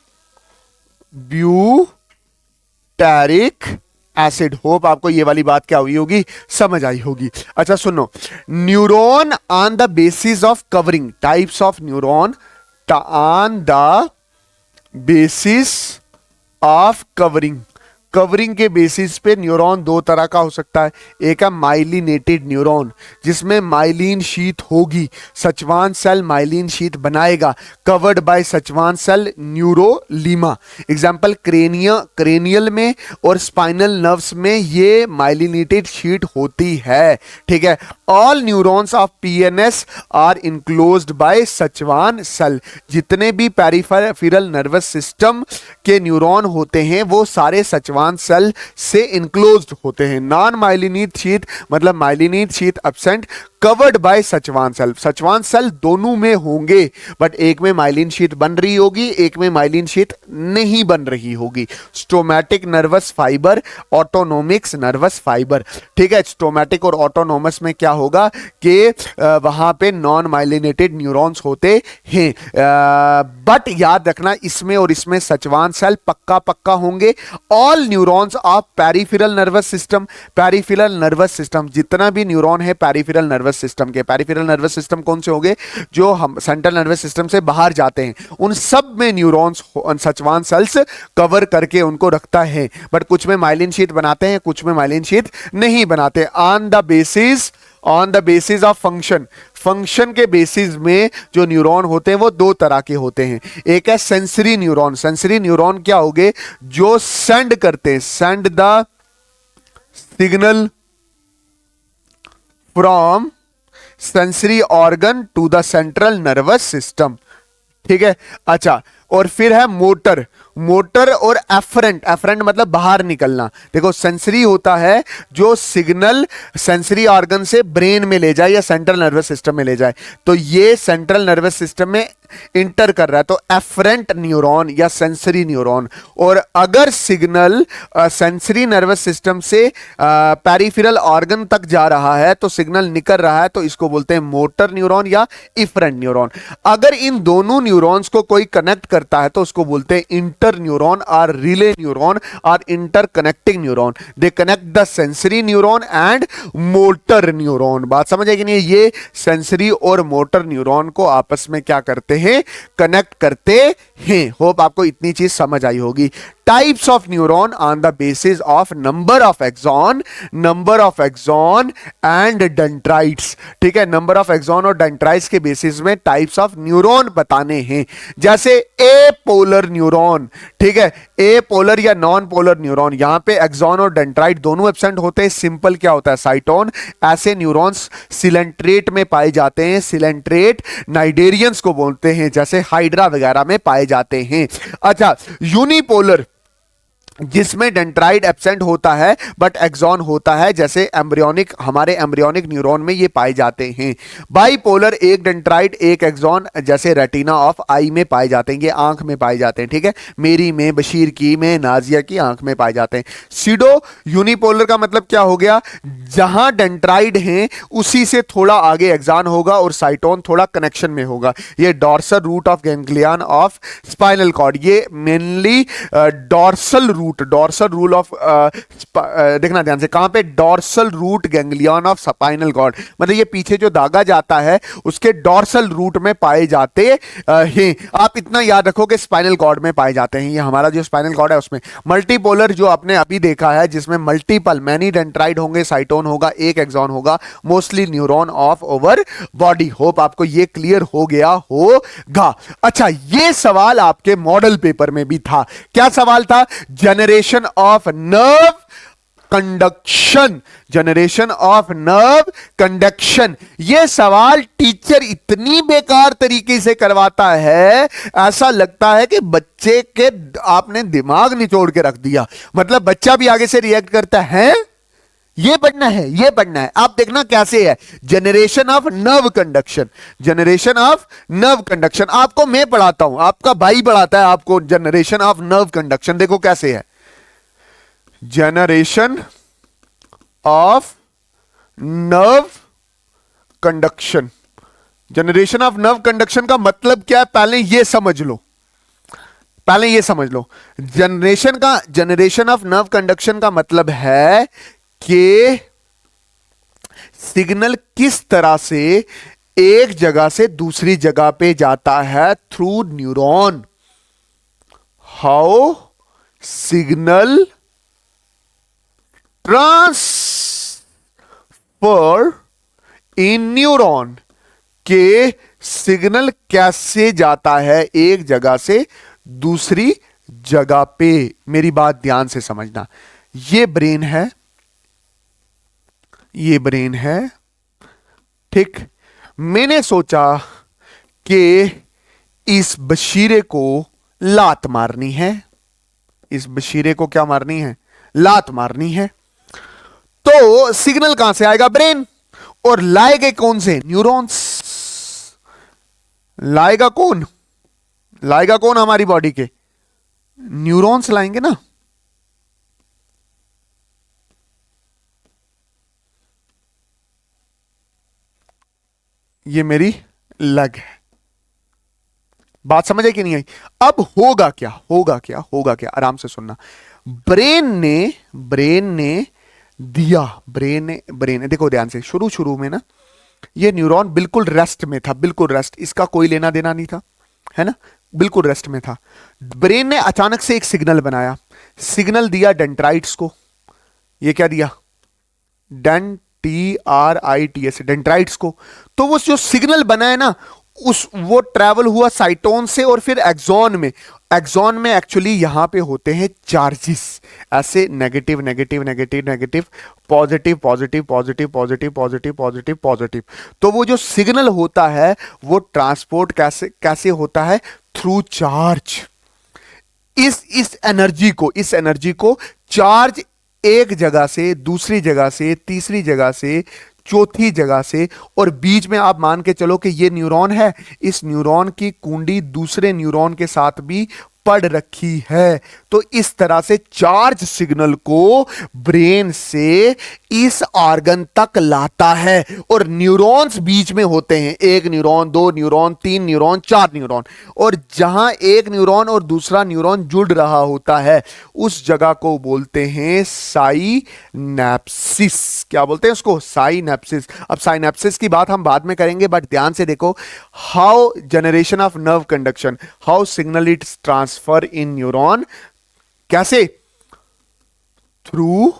butyric acid. Hope आपको ये वाली बात क्या हुई होगी, समझ आई होगी। अच्छा सुनो, neuron on the basis of covering, types of neuron on the basis of covering. Covering के बेसिस पे न्यूरॉन दो तरह का हो सकता है। एक है माइलिनेटेड न्यूरॉन, जिसमें माइलिन शीथ होगी, सचवान सेल माइलिन शीथ बनाएगा, covered by Schwann cell neurilemma. Example cranial में और स्पाइनल नर्व्स में ये माइलिनेटेड शीट होती है। ठीक है, all neurons of PNS are enclosed by Schwann cell. जितने भी पेरिफेरल नर्वस सिस्टम के न्यूरॉन होते हैं वो सारे सचवान सेल से इनक्लोज्ड होते हैं। नॉन माइलिनेट शीथ मतलब myelinate sheath absent, covered by Schwann cell. Schwann cell दोनों में होंगे, बट एक में माइलिन शीथ बन रही होगी, एक में माइलिन शीथ नहीं बन रही होगी। स्टोमैटिक नर्वस फाइबर, ऑटोनोमिक्स नर्वस फाइबर। ठीक है, स्टोमैटिक और ऑटोनोमस में क्या होगा कि वहां पे नॉन माइलिनेटेड न्यूरॉन्स होते हैं, बट याद रखना इसमें और इसमें सचवान सेल पक्का पक्का होंगे। All neurons of peripheral nervous system, peripheral nervous system जितना भी न्यूरॉन है पेरिफेरल नर्वस सिस्टम के, पेरिफेरल नर्वस सिस्टम कौन से होंगे, जो हम सेंट्रल नर्वस सिस्टम से बाहर जाते हैं, उन सब में न्यूरॉन्स सचवान सेल्स कवर करके उनको रखता है। बट कुछ में माइलिन शीथ बनाते हैं, कुछ में माइलिन शीथ नहीं बनाते। On the basis of function, function के बेसिस में जो न्यूरॉन होते हैं वो दो तरह के होते हैं। एक है सेंसरी न्यूरॉन। सेंसरी न्यूरॉन क्या होंगे, जो सेंड करते हैं, send the signal from sensory organ to the central nervous system. ठीक है, अच्छा, और फिर है मोटर। मोटर और एफरेंट, एफरेंट मतलब बाहर निकलना। देखो सेंसरी होता है जो सिग्नल सेंसरी ऑर्गन से ब्रेन में ले जाए या सेंट्रल नर्वस सिस्टम में ले जाए, तो ये सेंट्रल नर्वस सिस्टम में इंटर कर रहा है, तो एफरेंट न्यूरॉन या सेंसरी न्यूरॉन। और अगर सिग्नल सेंसरी नर्वस सिस्टम से पेरिफेरल ऑर्गन तक जा रहा है, तो सिग्नल निकल रहा है, तो इसको बोलते हैं मोटर न्यूरॉन या इफरेंट न्यूरॉन। अगर इन दोनों न्यूरॉन्स को कोई कनेक्ट करता है तो उसको बोलते हैं इंटर न्यूरॉन और रिले न्यूरॉन और interconnecting neuron. They connect the sensory neuron and motor neuron. बात समझ आएगी नहीं, ये सेंसरी और मोटर न्यूरॉन को आपस में क्या करते हैं, कनेक्ट करते हैं। होप आपको इतनी चीज समझ आई होगी। Types of neuron on the basis of number of axon and dendrites. ठीक है, नंबर ऑफ एक्सॉन और डेंड्राइट्स के बेसिस में टाइप्स ऑफ न्यूरॉन बताने हैं। जैसे ए पोलर न्यूरॉन, ठीक है, ए पोलर या नॉन पोलर न्यूरॉन, यहां पे एक्सॉन और डेंड्राइट दोनों एब्सेंट होते हैं। सिंपल क्या होता है, साइटोन। ऐसे न्यूरॉन्स सिलेंट्रेट में पाए जाते हैं, सिलेंट्रेट नाइडेरियंस को बोलते हैं, जैसे हाइड्रा वगैरह में पाए जाते हैं। अच्छा, यूनिपोलर जिसमें डेंड्राइट एब्सेंट होता है बट एक्सॉन होता है, जैसे एम्ब्रियोनिक, हमारे एम्ब्रियोनिक न्यूरॉन में ये पाए जाते हैं। बाइपोलर, एक डेंड्राइट एक एक्सॉन, जैसे रेटिना ऑफ आई में पाए जाते हैं, ये आंख में पाए जाते हैं। ठीक है, मेरी में, बशीर की में, नाजिया की आंख में पाए जाते हैं। सीडो यूनिपोलर का मतलब क्या हो गया, जहां डेंड्राइट हैं उसी से थोड़ा आगे एक्सॉन होगा और साइटोन थोड़ा कनेक्शन में होगा। ये dorsal root of ganglion of spinal cord, ये mainly dorsal dorsal rule of देखना ध्यान से, कहां पे, dorsal root ganglion of spinal cord, मतलब ये पीछे जो दागा जाता है उसके डॉर्सल रूट में पाए जाते हैं। आप इतना याद रखो कि स्पाइनल कॉर्ड में पाए जाते हैं। ये हमारा जो स्पाइनल कॉर्ड है उसमें मल्टीपोलर, जो आपने अभी देखा है जिसमें मल्टीपल मैनी डेंड्राइट होंगे, साइटोन होगा, एक एक्सॉन होगा, mostly neuron of over body. Hope आपको ये क्लियर हो गया होगा। अच्छा, ये सवाल आपके मॉडल पेपर में भी था। क्या सवाल था? Generation of nerve conduction, generation of nerve conduction. यह सवाल टीचर इतनी बेकार तरीके से करवाता है, ऐसा लगता है कि बच्चे के आपने दिमाग निचोड़ के रख दिया। मतलब बच्चा भी आगे से रिएक्ट करता है, ये पढ़ना है, ये पढ़ना है। आप देखना कैसे है, generation of nerve conduction, generation of nerve conduction. आपको मैं पढ़ाता हूं, आपका भाई पढ़ाता है आपको जनरेशन ऑफ नर्व कंडक्शन। देखो कैसे है, generation of nerve conduction. Generation of nerve conduction का मतलब क्या है, पहले ये समझ लो, पहले ये समझ लो। जनरेशन ऑफ नर्व कंडक्शन का मतलब है कि सिग्नल किस तरह से एक जगह से दूसरी जगह पे जाता है through neuron. How signal transfer in neuron, के सिग्नल कैसे जाता है एक जगह से दूसरी जगह पे। मेरी बात ध्यान से समझना, ये ब्रेन है, ये ब्रेन है, ठीक। मैंने सोचा कि इस बशीरे को लात मारनी है, इस बशीरे को क्या मारनी है, लात मारनी है। तो सिग्नल कहां से आएगा, ब्रेन, और लाएगा कौन से, न्यूरॉन्स। लाएगा कौन, लाएगा कौन हमारी बॉडी के, न्यूरॉन्स लाएंगे ना। ये मेरी लग है, बात समझ आई कि नहीं आई। अब होगा क्या, होगा क्या, होगा क्या, आराम से सुनना। ब्रेन ने दिया, ब्रेन ने देखो ध्यान से, शुरू में ना ये न्यूरॉन बिल्कुल रेस्ट में था, बिल्कुल रेस्ट, इसका कोई लेना देना नहीं था, है ना, बिल्कुल रेस्ट में था। ब्रेन ने अचानक से एक सिग्नल बनाया, सिग्नल दिया डेंड्राइट्स को। ये क्या दिया, TRITS, डेंड्राइट्स को। तो वो जो सिग्नल बना है ना, वो ट्रैवल हुआ साइटोन से और फिर एक्सॉन में। एक्सॉन में एक्चुअली यहां पे होते हैं चार्जेस, ऐसे negative negative negative negative, positive positive positive positive positive positive positive. तो वो जो सिग्नल होता है वो ट्रांसपोर्ट कैसे कैसे होता है, थ्रू चार्ज। इस एनर्जी को चार्ज एक जगह से दूसरी जगह से तीसरी जगह से चौथी जगह से, और बीच में आप मान के चलो कि ये न्यूरॉन है, इस न्यूरॉन की कुंडी दूसरे न्यूरॉन के साथ भी पड़ रखी है। तो इस तरह से चार्ज सिग्नल को ब्रेन से इस ऑर्गन तक लाता है, और न्यूरॉन्स बीच में होते हैं, एक न्यूरॉन, दो न्यूरॉन, तीन न्यूरॉन, चार न्यूरॉन, और जहां एक न्यूरॉन और दूसरा न्यूरॉन जुड़ रहा होता है उस जगह को बोलते हैं साइनैप्सिस। क्या बोलते हैं उसको, साइनैप्सिस। अब साइनैप्सिस की बात हम बाद में करेंगे, बट ध्यान से देखो, how generation of nerve conduction, how signal it's transfer in neuron, कैसे, थ्रू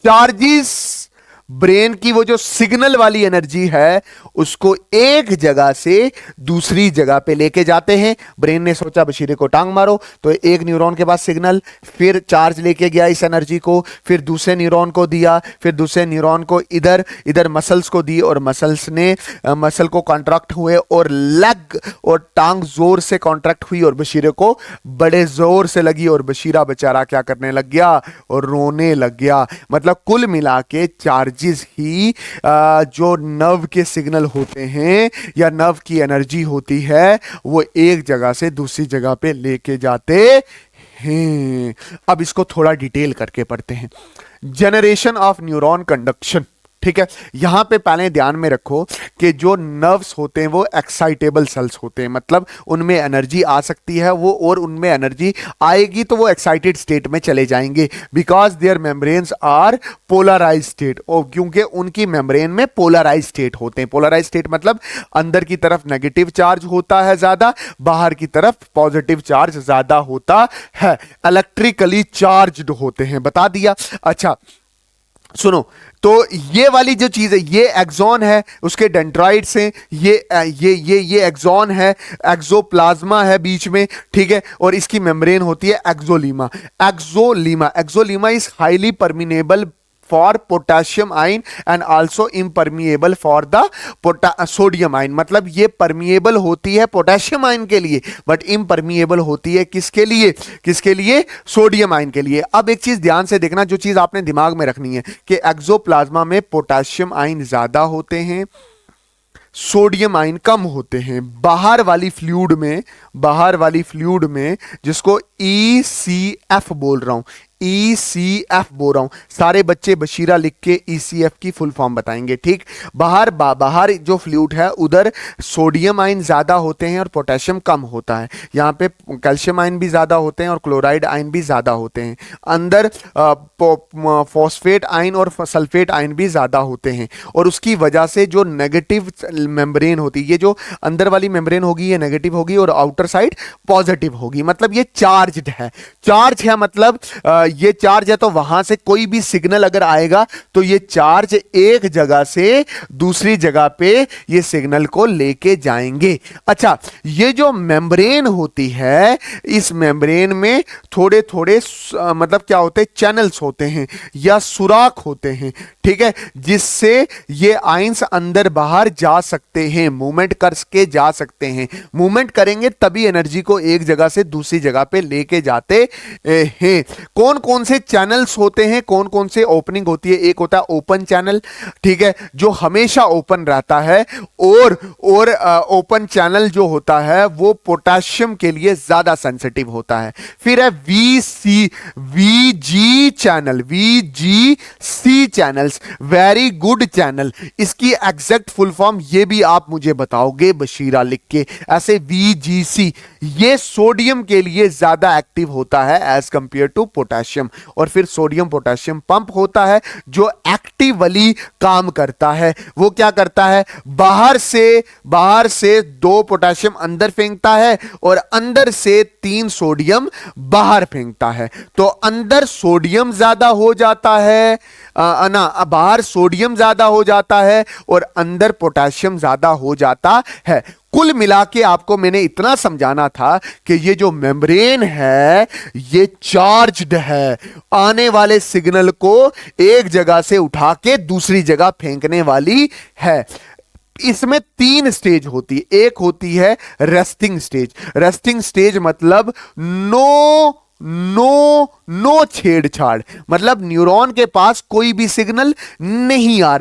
चार्जिस। ब्रेन की वो जो सिग्नल वाली एनर्जी है उसको एक जगह से दूसरी जगह पे लेके जाते हैं। ब्रेन ने सोचा बशीरे को टांग मारो, तो एक न्यूरॉन के पास सिग्नल, फिर चार्ज लेके गया इस एनर्जी को, फिर दूसरे न्यूरॉन को दिया, फिर दूसरे न्यूरॉन को इधर मसल्स को दी, और मसल्स ने मसल को कॉन्ट्रैक्ट हुए, और लेग और टांग जोर से कॉन्ट्रैक्ट हुई, और बशीरे को बड़े जोर से लगी, और बशीरा बेचारा क्या करने लग गया, और रोने लग गया। मतलब कुल मिला के चार्जिस ही जो नर्व के सिग्नल होते हैं या नर्व की एनर्जी होती है वो एक जगह से दूसरी जगह पे लेके जाते हैं। अब इसको थोड़ा डिटेल करके पढ़ते हैं। जनरेशन ऑफ न्यूरॉन कंडक्शन, ठीक है, यहां पे पहले ध्यान में रखो कि जो नर्व्स होते हैं वो एक्साइटेबल सेल्स होते हैं, मतलब उनमें एनर्जी आ सकती है वो, और उनमें एनर्जी आएगी तो वो एक्साइटेड स्टेट में चले जाएंगे, because their membranes are polarise state, और क्योंकि उनकी मेम्ब्रेन में पोलराइज स्टेट होते हैं। पोलराइज स्टेट मतलब अंदर की तरफ नेगेटिव चार्ज होता है ज्यादा, बाहर की तरफ पॉजिटिव चार्ज ज्यादा होता है, इलेक्ट्रिकली चार्ज्ड होते हैं, बता दिया। अच्छा सुनो, तो ये वाली जो चीज है ये एक्सॉन है, उसके डेंड्राइट्स हैं, ये एक्सॉन है, एक्सोप्लाज्मा है बीच में, ठीक है, और इसकी मेम्ब्रेन होती है axolemma. Axolemma is highly permeable for potassium ion and also impermeable for the sodium ion, मतलब ये परमिएबल होती है पोटेशियम आयन के लिए बट इम्परमिएबल होती है किसके लिए सोडियम आयन के लिए। अब एक चीज ध्यान से देखना, जो चीज आपने दिमाग में रखनी है कि एक्सोप्लाज्मा में पोटेशियम आयन ज्यादा होते हैं, सोडियम आयन कम होते हैं। बाहर वाली फ्लूइड में जिसको ECF बोल रहा हूं, सारे बच्चे बशीरा लिख के ECF की फुल फॉर्म बताएंगे, ठीक। बाहर जो फ्लूइड है उधर सोडियम आयन ज्यादा होते हैं और पोटेशियम कम होता है, यहाँ पे कैल्शियम आयन भी ज्यादा होते हैं और क्लोराइड आयन भी ज्यादा होते हैं। अंदर फॉस्फेट आयन और सल्फेट आयन भी ज्यादा होते हैं, और उसकी वजह से जो नेगेटिव मेम्ब्रेन होती है, ये जो अंदर वाली मेम्ब्रेन होगी ये नेगेटिव होगी और आउटर साइड पॉजिटिव होगी, मतलब ये चार्ज्ड है। मतलब ये चार्ज है तो वहां से कोई भी सिग्नल अगर आएगा तो ये चार्ज एक जगह से दूसरी जगह पे ये सिग्नल को लेके जाएंगे। अच्छा, ये जो मेम्ब्रेन होती है, इस मेम्ब्रेन में थोड़े थोड़े मतलब क्या होते हैं, चैनल्स होते हैं या सुराख होते हैं, ठीक है, जिससे ये आयंस अंदर बाहर जा सकते हैं, मूवमेंट करके जा सकते हैं। मूवमेंट करेंगे तभी एनर्जी को एक जगह से दूसरी जगह पे लेके जाते हैं। कौन कौन से चैनल्स होते हैं, कौन कौन से ओपनिंग होती है? एक होता है ओपन चैनल, ठीक है, जो हमेशा ओपन रहता है, और ओपन चैनल जो होता है वो पोटेशियम के लिए ज्यादा सेंसिटिव होता है। फिर है VGC channels, very good channel. इसकी एग्जैक्ट फुल फॉर्म ये भी आप मुझे बताओगे बशीरा लिख के, ऐसे VGC, ये सोडियम के लिए ज्यादा एक्टिव होता है एज कंपेयर टू पोटेशियम। और फिर सोडियम पोटेशियम पंप होता है जो एक्टिवली काम करता है। वो क्या करता है, बाहर से 2 पोटेशियम अंदर फेंकता है और अंदर से 3 सोडियम बाहर फेंकता है। तो अंदर सोडियम ज्यादा हो जाता है बाहर सोडियम ज्यादा हो जाता है और अंदर पोटेशियम ज्यादा हो जाता है। कुल मिला के आपको मैंने इतना समझाना था कि ये जो मेम्ब्रेन है ये चार्ज्ड है, आने वाले सिग्नल को एक जगह से उठा के दूसरी जगह फेंकने वाली है। इसमें 3 स्टेज होती है। एक होती है रेस्टिंग स्टेज मतलब नो छेड़छाड़, मतलब न्यूरॉन के पास कोई भी सिग्नल नहीं आ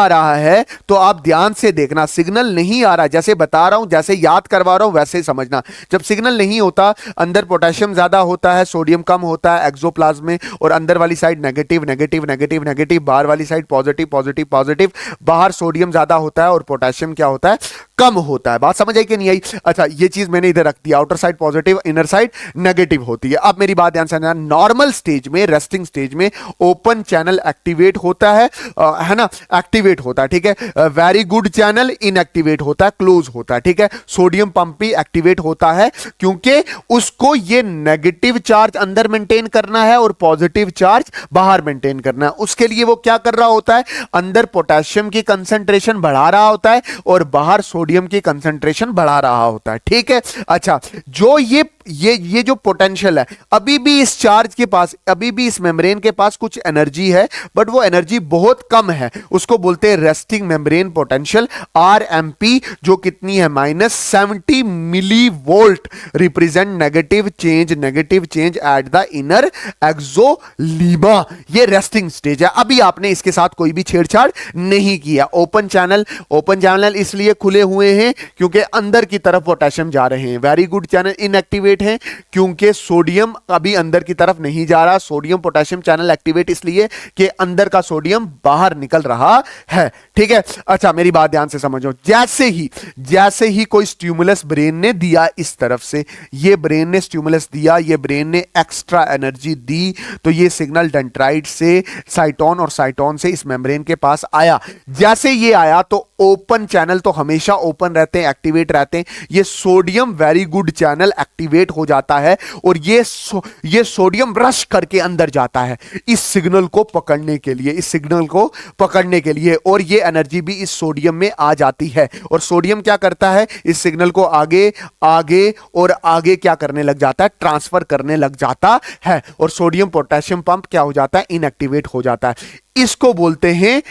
रहा है तो आप ध्यान से देखना, सिग्नल नहीं आ रहा, जैसे बता रहा हूं, जैसे याद करवा रहा हूं वैसे ही समझना। जब सिग्नल नहीं होता, अंदर पोटेशियम ज्यादा होता है, सोडियम कम होता है एक्सोप्लाज्म में, और अंदर वाली साइड नेगेटिव, बाहर वाली साइड पॉजिटिव, बाहर सोडियम ज्यादा होता है और पोटेशियम क्या होता है, कम होता है। बात समझ आई कि नहीं आई? अच्छा, ये चीज मैंने इधर रख दिया, outer side positive, inner side negative होती है। अब मेरी बात ध्यान से सुनना, नॉर्मल स्टेज में, रेस्टिंग स्टेज में ओपन चैनल एक्टिवेट होता है ना, एक्टिवेट होता है, ठीक है, वेरी गुड चैनल इनएक्टिवेट होता है, क्लोज होता है, ठीक है। सोडियम पंप भी एक्टिवेट होता है क्योंकि उसको ये नेगेटिव चार्ज अंदर मेंटेन करना है और पॉजिटिव चार्ज बाहर मेंटेन करना है। उसके लिए वो क्या कर रहा होता है, अंदर पोटेशियम की कंसंट्रेशन बढ़ा रहा होता है और बाहर सोडियम की कंसंट्रेशन बढ़ा रहा होता है, ठीक है। अच्छा, जो ये जो पोटेंशियल है, अभी भी इस चार्ज के पास, अभी भी इस मेम्ब्रेन के पास कुछ एनर्जी है, बट वो एनर्जी बहुत कम है, उसको बोलते हैं रेस्टिंग मेम्ब्रेन पोटेंशियल, RMP, जो कितनी है, -70 millivolt, represent negative change at the inner axolemma. ये रेस्टिंग स्टेज है, अभी आपने इसके साथ कोई भी छेड़छाड़ नहीं किया। ओपन चैनल इसलिए खुले हुए हैं क्योंकि अंदर की तरफ पोटेशियम जा रहे हैं। वेरी गुड चैनल इनएक्टिवेट है क्योंकि सोडियम अभी अंदर की तरफ नहीं जा रहा। सोडियम पोटेशियम चैनल एक्टिवेट इसलिए कि अंदर का सोडियम बाहर निकल रहा है। ठीक है, अच्छा मेरी बात ध्यान से समझो। जैसे ही कोई स्टिमुलस ब्रेन ने दिया इस तरफ से, ये ब्रेन ने स्टिमुलस दिया, ये ब्रेन ने एक्स्ट्रा एनर्जी दी, तो ये सिग्नल डेंड्राइट से साइटोन और साइटोन से इस मेम्ब्रेन के पास आया। जैसे ये आया तो ओपन चैनल तो हमेशा ओपन रहते हैं, एक्टिवेट रहते हैं। ये sodium very good channel activate हो जाता है और ये सोडियम रश करके अंदर जाता है इस सिग्नल को पकड़ने के लिए, और ये एनर्जी भी इस सोडियम में आ जाती है। और सोडियम क्या करता है, इस सिग्नल को आगे आगे और आगे क्या करने लग जाता है, ट्रांसफर करने लग जाता है, और सोडियम पोटेशियम पंप क्या हो जाता है, इनएक्टिवेट हो जाता है। इसको बोलते हैं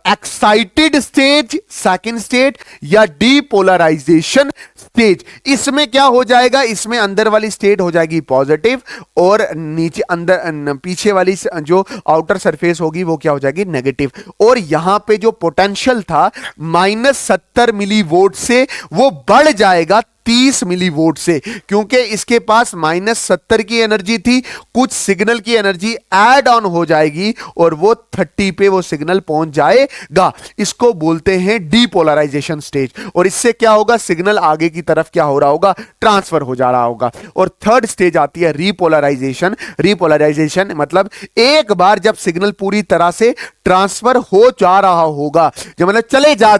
एक्साइटेड स्टेज, सेकंड स्टेज, या डीपोलराइजेशन स्टेज। इसमें क्या हो जाएगा, इसमें अंदर वाली स्टेट हो जाएगी पॉजिटिव, और नीचे अंदर पीछे वाली जो आउटर सरफेस होगी वो क्या हो जाएगी, नेगेटिव। और यहां पे जो पोटेंशियल था -70 मिली वोल्ट से वो बढ़ जाएगा 30 मिली वोल्ट से, क्योंकि इसके पास -70 की एनर्जी थी, कुछ सिग्नल की एनर्जी ऐड ऑन हो जाएगी और वो 30 पे वो सिग्नल पहुंच जाएगा। इसको बोलते हैं डीपोलराइजेशन स्टेज। और इससे क्या होगा, सिग्नल आगे की तरफ क्या हो रहा होगा, ट्रांसफर हो जा रहा होगा। और थर्ड स्टेज आती है रीपोलराइजेशन मतलब एक बार जब सिग्नल पूरी तरह से ट्रांसफर हो जा रहा होगा, जब मतलब चले जा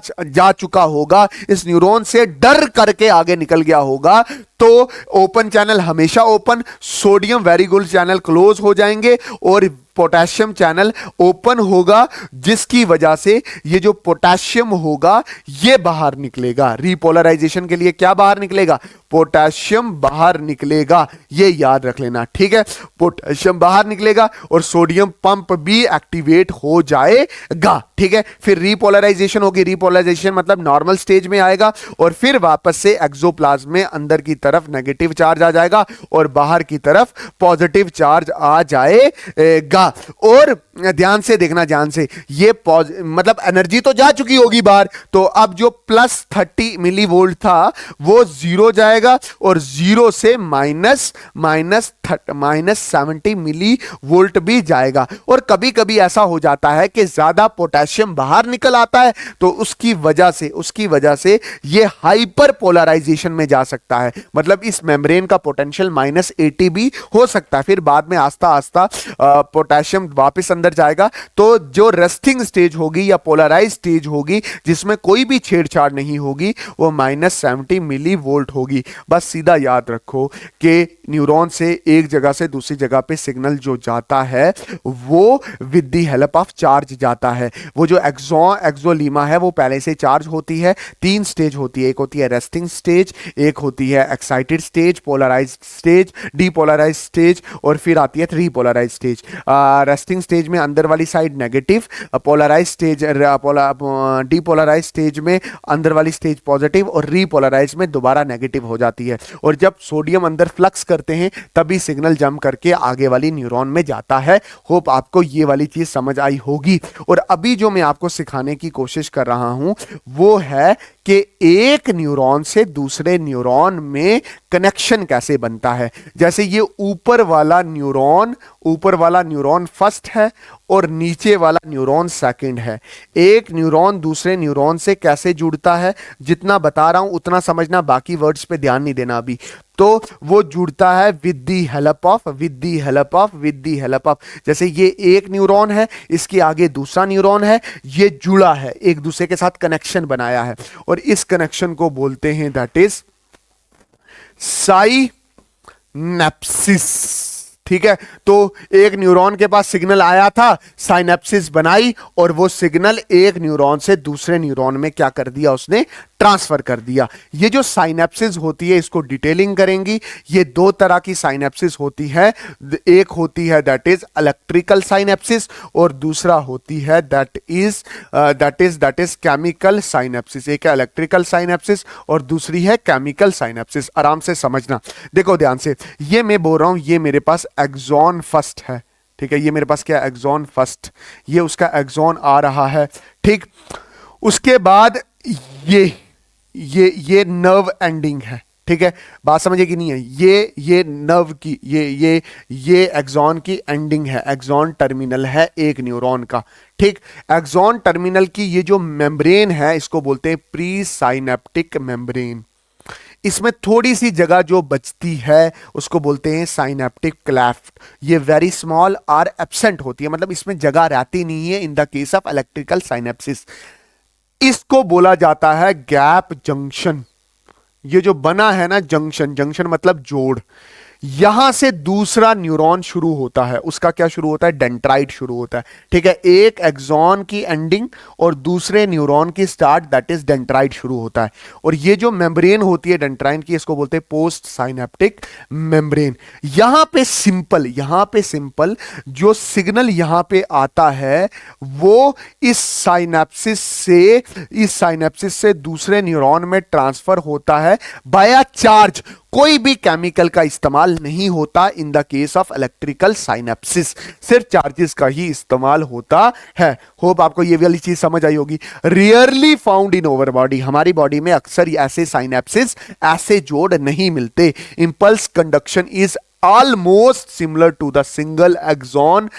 चुका होगा, इस न्यूरॉन से डर करके आगे निकल गया होगा, तो ओपन चैनल हमेशा open, sodium very good channel close हो जाएंगे और पोटेशियम चैनल ओपन होगा, जिसकी वजह से ये जो पोटेशियम होगा ये बाहर निकलेगा। रीपोलराइजेशन के लिए क्या बाहर निकलेगा, पोटेशियम बाहर निकलेगा, ये याद रख लेना। ठीक है, पोटेशियम बाहर निकलेगा और सोडियम पंप भी एक्टिवेट हो जाएगा। ठीक है, फिर रीपोलराइजेशन होगी, रीपोलराइजेशन मतलब नॉर्मल स्टेज में आएगा और फिर वापस से एक्सोप्लाज्म में अंदर की तरफ नेगेटिव चार्ज आ जाएगा और बाहर की तरफ पॉजिटिव चार्ज आ जाएगा। और ध्यान से देखना, ध्यान से, ये मतलब एनर्जी तो जा चुकी होगी बाहर, तो अब जो +30 मिली वोल्ट था वो जीरो जाएगा और जीरो से -70 मिली वोल्ट भी जाएगा। और कभी कभी ऐसा हो जाता है कि ज्यादा पोटेशियम बाहर निकल आता है, तो उसकी वजह से ये हाइपर पोलराइजेशन में जा सकता है, मतलब इस मेम्ब्रेन का पोटेंशियल -80 भी हो सकता है। फिर बाद में आस्ता आस्ता पोटेशियम वापस अंदर जाएगा, तो जो रेस्टिंग स्टेज होगी या पोलराइज स्टेज होगी जिसमें कोई भी छेड़छाड़ नहीं होगी, वो -70 मिली वोल्ट होगी। बस सीधा याद रखो कि न्यूरॉन से एक जगह से दूसरी जगह पे सिग्नल जो जाता है वो with the help of charge जाता है। वो जो एक्सोलीमा है वो पहले से चार्ज होती है। 3 स्टेज होती है, एक होती है रेस्टिंग स्टेज, एक होती है excited stage, polarized stage, depolarized stage, और फिर आती है रीपोलराइज्ड स्टेज। रेस्टिंग स्टेज में अंदर वाली side negative, polarized stage depolarized stage में अंदर वाली स्टेज पॉजिटिव और रीपोलराइज में दोबारा नेगेटिव हो जाती है। और जब सोडियम अंदर फ्लक्स करते हैं तभी सिग्नल जंप करके आगे वाली न्यूरॉन में जाता है। होप आपको ये वाली चीज समझ आई होगी। और अभी जो मैं आपको सिखाने की कोशिश कर रहा हूं वो है कि एक न्यूरॉन से दूसरे न्यूरॉन में कनेक्शन कैसे बनता है। जैसे ये ऊपर वाला न्यूरॉन फर्स्ट है और नीचे वाला न्यूरॉन सेकंड है। एक न्यूरॉन दूसरे न्यूरॉन से कैसे जुड़ता है, जितना बता रहा हूं उतना समझना, बाकी वर्ड्स पे ध्यान नहीं देना अभी। तो वो जुड़ता है विद दी हेल्प ऑफ। जैसे ये एक न्यूरॉन है, इसके आगे दूसरा न्यूरॉन है, ये जुड़ा है, एक दूसरे के साथ कनेक्शन बनाया है, और इस कनेक्शन को बोलते हैं दैट इज साइनेप्सिस। ठीक है, तो एक न्यूरॉन के पास सिग्नल आया था, साइनेप्सिस बनाई, और वो सिग्नल एक न्यूरॉन से दूसरे न्यूरॉन में क्या कर दिया, उसने ट्रांसफर कर दिया। ये जो साइनेप्सिस होती है इसको डिटेलिंग करेंगी। ये 2 तरह की साइनेप्सिस होती है, एक होती है दैट इज इलेक्ट्रिकल साइनेप्सिस और दूसरा होती है दैट इज केमिकल साइनेप्सिस। एक है इलेक्ट्रिकल साइनेप्सिस और दूसरी है केमिकल साइनेप्सिस। आराम से समझना, देखो ध्यान से, ये मैं बोल रहा हूं, ये मेरे पास एक्सॉन फर्स्ट है। ठीक है, ये मेरे पास क्या, एक्सॉन फर्स्ट, ये उसका एक्सॉन आ रहा है। ठीक, उसके बाद ये नर्व एंडिंग है। ठीक है, बात समझे कि नहीं है? ये नर्व की ये एक्सॉन की एंडिंग है, एक्सॉन टर्मिनल है एक न्यूरॉन का। ठीक, एक्सॉन टर्मिनल की ये जो मेम्ब्रेन है इसको बोलते हैं प्री साइनेप्टिक मेम्ब्रेन। इसमें थोड़ी सी जगह जो बचती है उसको बोलते हैं साइनेप्टिक क्लेफ्ट। ये वेरी स्मॉल आर एब्सेंट होती है, मतलब इसमें जगह रहती नहीं है in the case of electrical synapses. इसको बोला जाता है गैप जंक्शन। ये जो बना है ना जंक्शन, जंक्शन मतलब जोड़, यहां से दूसरा न्यूरॉन शुरू होता है, उसका क्या शुरू होता है? डेंड्राइट शुरू होता है। ठीक है, एक एक्सॉन की एंडिंग और दूसरे न्यूरॉन की स्टार्ट, दैट इज डेंड्राइट शुरू होता है। और ये जो मेम्ब्रेन होती है डेंड्राइन की, इसको बोलते हैं पोस्ट साइनेप्टिक मेम्ब्रेन। यहां पे सिंपल जो सिग्नल यहां पे आता है वो इस साइनेप्सिस से दूसरे न्यूरॉन में ट्रांसफर होता है बाया चार्ज। कोई भी केमिकल का इस्तेमाल नहीं होता in the case of electrical synapses, सिर्फ चार्जेस का ही इस्तेमाल होता है। होप आपको ये वाली चीज समझ आई होगी। Rarely found in our body, हमारी बॉडी में अक्सर ऐसे साइनेप्सिस, ऐसे जोड़ नहीं मिलते। Impulse conduction is almost similar to the single axon.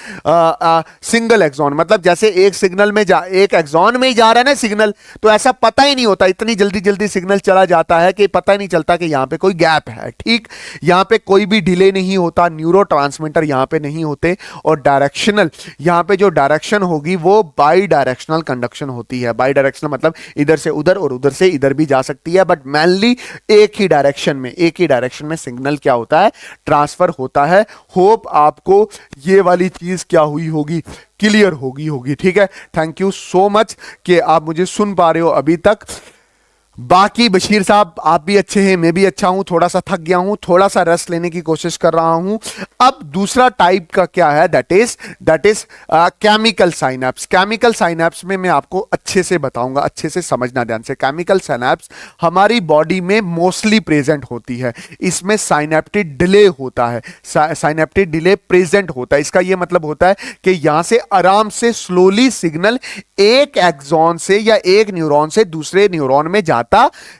Single axon मतलब जैसे एक सिग्नल में एक एक्सॉन में ही जा रहा है ना सिग्नल, तो ऐसा पता ही नहीं होता, इतनी जल्दी जल्दी सिग्नल चला जाता है कि पता ही नहीं चलता कि यहां पे कोई गैप है। ठीक, यहां पे कोई भी डिले नहीं होता, न्यूरोट्रांसमीटर यहां पे नहीं होते, और डायरेक्शनल, यहां पे जो डायरेक्शन होगी वो बाई डायरेक्शनल कंडक्शन होती है। बाई डायरेक्शनल मतलब इधर से उधर और उधर से इधर भी जा सकती है, बट मेनली एक ही डायरेक्शन में सिग्नल क्या होता है? ट्रांसफर होता है। होप आपको ये वाली चीज क्या हुई होगी? क्लियर होगी। ठीक है, थैंक यू सो मच कि आप मुझे सुन पा रहे हो अभी तक। बाकी बशीर साहब आप भी अच्छे हैं, मैं भी अच्छा हूं, थोड़ा सा थक गया हूं, थोड़ा सा रेस्ट लेने की कोशिश कर रहा हूं। अब दूसरा टाइप का क्या है? That is chemical synapse. Chemical synapse में मैं आपको अच्छे से बताऊंगा, अच्छे से समझना ध्यान से। केमिकल साइनेप्स हमारी बॉडी में मोस्टली प्रेजेंट होती है। इसमें साइनेप्टिक डिले होता है, साइनेप्टिक डिले प्रेजेंट होता है। इसका यह मतलब होता है कि यहां से आराम से स्लोली सिग्नल एक एक्सॉन से या एक न्यूरॉन से दूसरे न्यूरॉन में जाता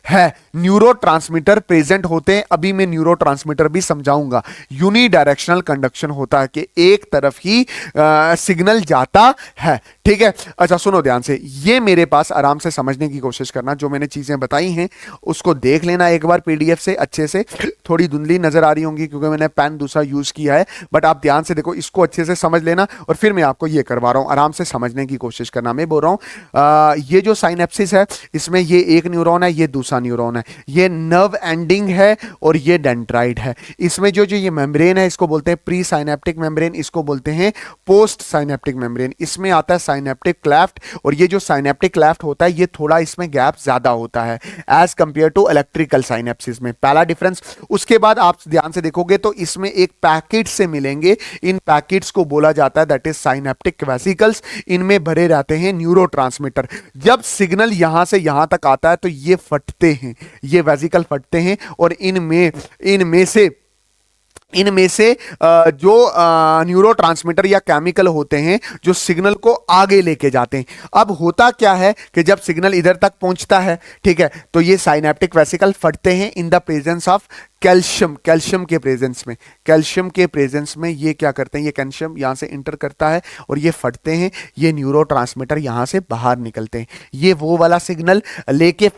है। न्यूरोट्रांसमीटर प्रेजेंट होते हैं, अभी मैं न्यूरोट्रांसमीटर भी समझाऊंगा। यूनिडायरेक्शनल कंडक्शन होता है कि एक तरफ ही सिग्नल जाता है। ठीक है, अच्छा सुनो ध्यान से, ये मेरे पास आराम से समझने की कोशिश करना। जो मैंने चीजें बताई हैं उसको देख लेना एक बार पीडीएफ से अच्छे से। थोड़ी धुंधली नजर आ रही होंगी क्योंकि मैंने पेन दूसरा यूज किया है, बट आप ध्यान से देखो, इसको अच्छे से समझ लेना और फिर मैं आपको ये करवा रहा हूं। आराम से समझने की कोशिश करना। मैं बोल रहा हूं ये जो साइनेप्सिस है इसमें ये एक न्यूरॉन है, ये दूसरा न्यूरॉन है, ये नर्व एंडिंग है और ये डेंड्राइट है। इसमें जो ये मेम्ब्रेन है इसको बोलते हैं प्री साइनेप्टिक मेम्ब्रेन, इसको बोलते हैं पोस्ट साइनेप्टिक मेम्ब्रेन। इसमें आता है साइनेप्टिक क्लेफ्ट, और ये जो साइनेप्टिक क्लेफ्ट होता है ये थोड़ा इसमें गैप ज्यादा होता है as compared to electrical synapses में। पहला डिफरेंस। उसके बाद आप ध्यान से देखोगे तो इसमें एक पैकेट से मिलेंगे, इन पैकेट्स को बोला जाता है दैट इज साइनेप्टिक वेसिकल्स। इनमें भरे रहते हैं न्यूरोट्रांसमीटर। जब सिग्नल यहां से यहां तक आता है तो ये फटते हैं, ये वेसिकल फटते हैं, और इनमें से जो न्यूरोट्रांसमीटर या केमिकल होते हैं जो सिग्नल को आगे लेके जाते हैं। अब होता क्या है कि जब सिग्नल इधर तक पहुंचता है, ठीक है, तो ये साइनेप्टिक वेसिकल फटते हैं in the presence of calcium के प्रेजेंस में ये क्या करते हैं? ये कैल्शियम यहां से इंटर करता है और ये फटते हैं, ये न्यूरोट्रांसमीटर यहां से बाहर निकलते हैं। ये वो वाला सिग्नल लेके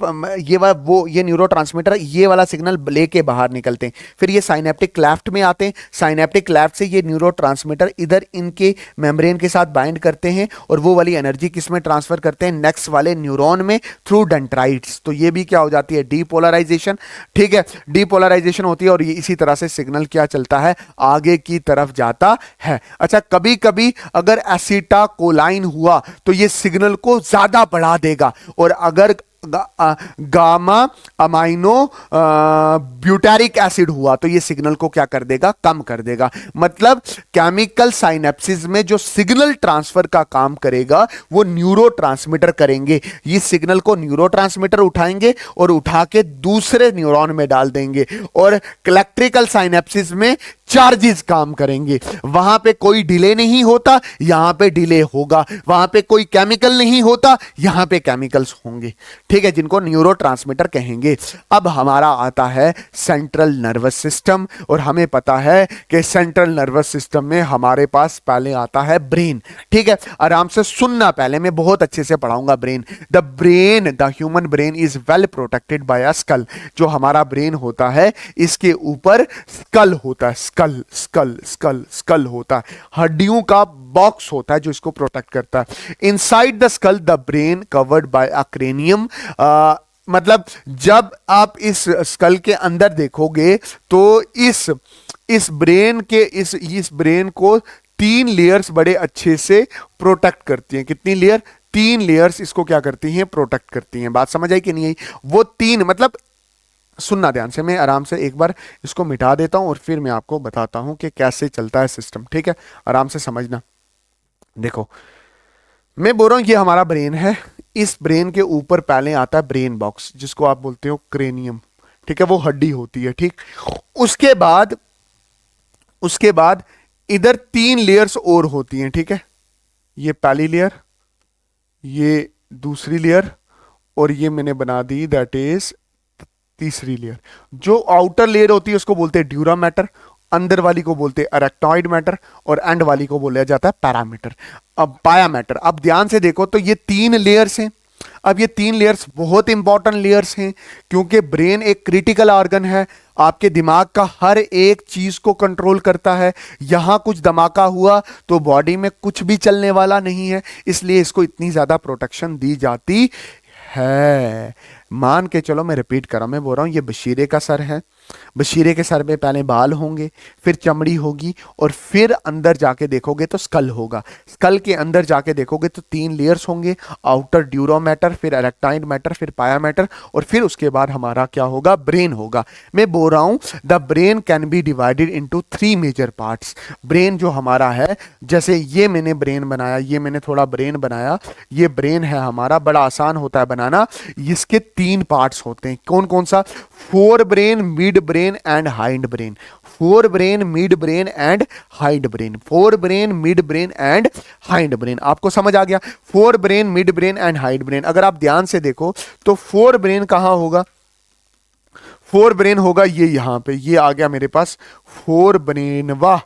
ये न्यूरोट्रांसमीटर ये वाला सिग्नल लेके बाहर निकलते हैं। फिर ये साइनेप्टिक क्लेफ्ट में आते हैं। साइनेप्टिक क्लेफ्ट से ये न्यूरोट्रांसमीटर इधर इनके मेम्ब्रेन के साथ बाइंड करते हैं और वो वाली एनर्जी किस में ट्रांसफर करते हैं? नेक्स्ट वाले न्यूरॉन में थ्रू डेंड्राइट्स। तो ये भी क्या हो जाती है? डीपोलराइजेशन। ठीक है, डीपोलराइजेशन होती है और ये इसी तरह से सिग्नल क्या चलता है? आगे की तरफ जाता है। अच्छा, कभी कभी अगर एसिटाकोलाइन हुआ तो ये सिग्नल को ज्यादा बढ़ा देगा, और अगर गामा अमाइनो ब्यूटारिक एसिड हुआ तो ये सिग्नल को क्या कर देगा? कम कर देगा। मतलब केमिकल साइनेप्सिस में जो सिग्नल ट्रांसफर का काम करेगा वो न्यूरोट्रांसमीटर करेंगे। ये सिग्नल को न्यूरोट्रांसमीटर उठाएंगे और उठा के दूसरे न्यूरॉन में डाल देंगे, और इलेक्ट्रिकल साइनेप्सिस में चार्जेस काम करेंगे। वहां पे कोई डिले नहीं होता, यहां पे डिले होगा। वहां पे कोई केमिकल नहीं होता, यहां पे केमिकल्स होंगे। ठीक है, जिनको न्यूरोट्रांसमीटर कहेंगे। अब हमारा आता है सेंट्रल नर्वस सिस्टम, और हमें पता है कि सेंट्रल नर्वस सिस्टम में हमारे पास पहले आता है ब्रेन। ठीक है, आराम से सुनना, पहले मैं बहुत अच्छे से पढ़ाऊंगा। Brain the human brain is well protected by a skull. जो हमारा ब्रेन होता है इसके ऊपर स्कल होता है, स्कल स्कल स्कल स्कल होता है, हड्डियों का बॉक्स होता है जो इसको प्रोटेक्ट करता है। Inside the skull the brain covered by a cranium. मतलब जब आप इस स्कल के अंदर देखोगे तो इस ब्रेन के इस ब्रेन को 3 लेयर्स बड़े अच्छे से प्रोटेक्ट करती हैं। कितनी लेयर? 3 लेयर्स इसको क्या करती हैं? प्रोटेक्ट करती हैं। बात समझ आई कि नहीं आई? वो 3 मतलब सुनना ध्यान से, मैं आराम से एक बार इसको मिटा देता हूं और फिर मैं आपको बताता हूं कि कैसे चलता है सिस्टम। ठीक है, आराम से समझना। देखो, मैं बोल रहा हूं ये हमारा ब्रेन है। इस ब्रेन के ऊपर पहले आता है ब्रेन बॉक्स, जिसको आप बोलते हो क्रेनियम। ठीक है, वो हड्डी होती है। ठीक, उसके बाद इधर 3 लेयर्स और होती हैं। ठीक है, ये पहली लेयर, ये दूसरी लेयर, और ये मैंने बना दी दैट इज तीसरी लेयर। जो आउटर लेयर होती है उसको बोलते हैं ड्यूरा मैटर, अंदर वाली को बोलते हैं अरेक्टॉइड मैटर, और एंड वाली को बोला जाता है पैरामीटर, अब पाया मैटर। अब ध्यान से देखो तो ये 3 लेयर्स हैं। अब ये 3 लेयर्स बहुत इंपॉर्टेंट लेयर्स हैं, क्योंकि ब्रेन एक क्रिटिकल ऑर्गन है, आपके दिमाग का हर एक चीज को कंट्रोल करता है। यहां कुछ धमाका हुआ तो बॉडी में कुछ भी चलने वाला नहीं है, इसलिए इसको इतनी ज्यादा प्रोटेक्शन दी जाती है। मान के चलो, मैं रिपीट कर रहा हूं, मैं बोल रहा हूं ये बशीरे का सर है। बशीरे के सर में पहले बाल होंगे, फिर चमड़ी होगी, और फिर अंदर जाके देखोगे तो स्कल होगा। स्कल के अंदर जाके देखोगे तो 3 लेयर्स होंगे, आउटर ड्यूरो मैटर, फिर इरेक्टाइल मैटर, फिर पाया मैटर, और फिर उसके बाद हमारा क्या होगा? ब्रेन होगा। मैं बोल रहा हूं the brain can be divided into 3 major parts. Brain जो हमारा है, जैसे ये मैंने ब्रेन बनाया, ये मैंने थोड़ा ब्रेन बनाया, ये ब्रेन है हमारा, बड़ा आसान होता है बनाना। इसके 3 पार्ट्स होते हैं। कौन कौन सा? Fore brain, mid brain and hind brain. Fore brain, mid brain and hind brain. Fore brain, mid brain and hind brain. आपको समझ आ गया? Fore brain, mid brain and hind brain. अगर आप ध्यान से देखो तो फोर ब्रेन कहां होगा? फोर ब्रेन होगा ये यहां पे, ये आ गया मेरे पास फोर ब्रेन, वाह।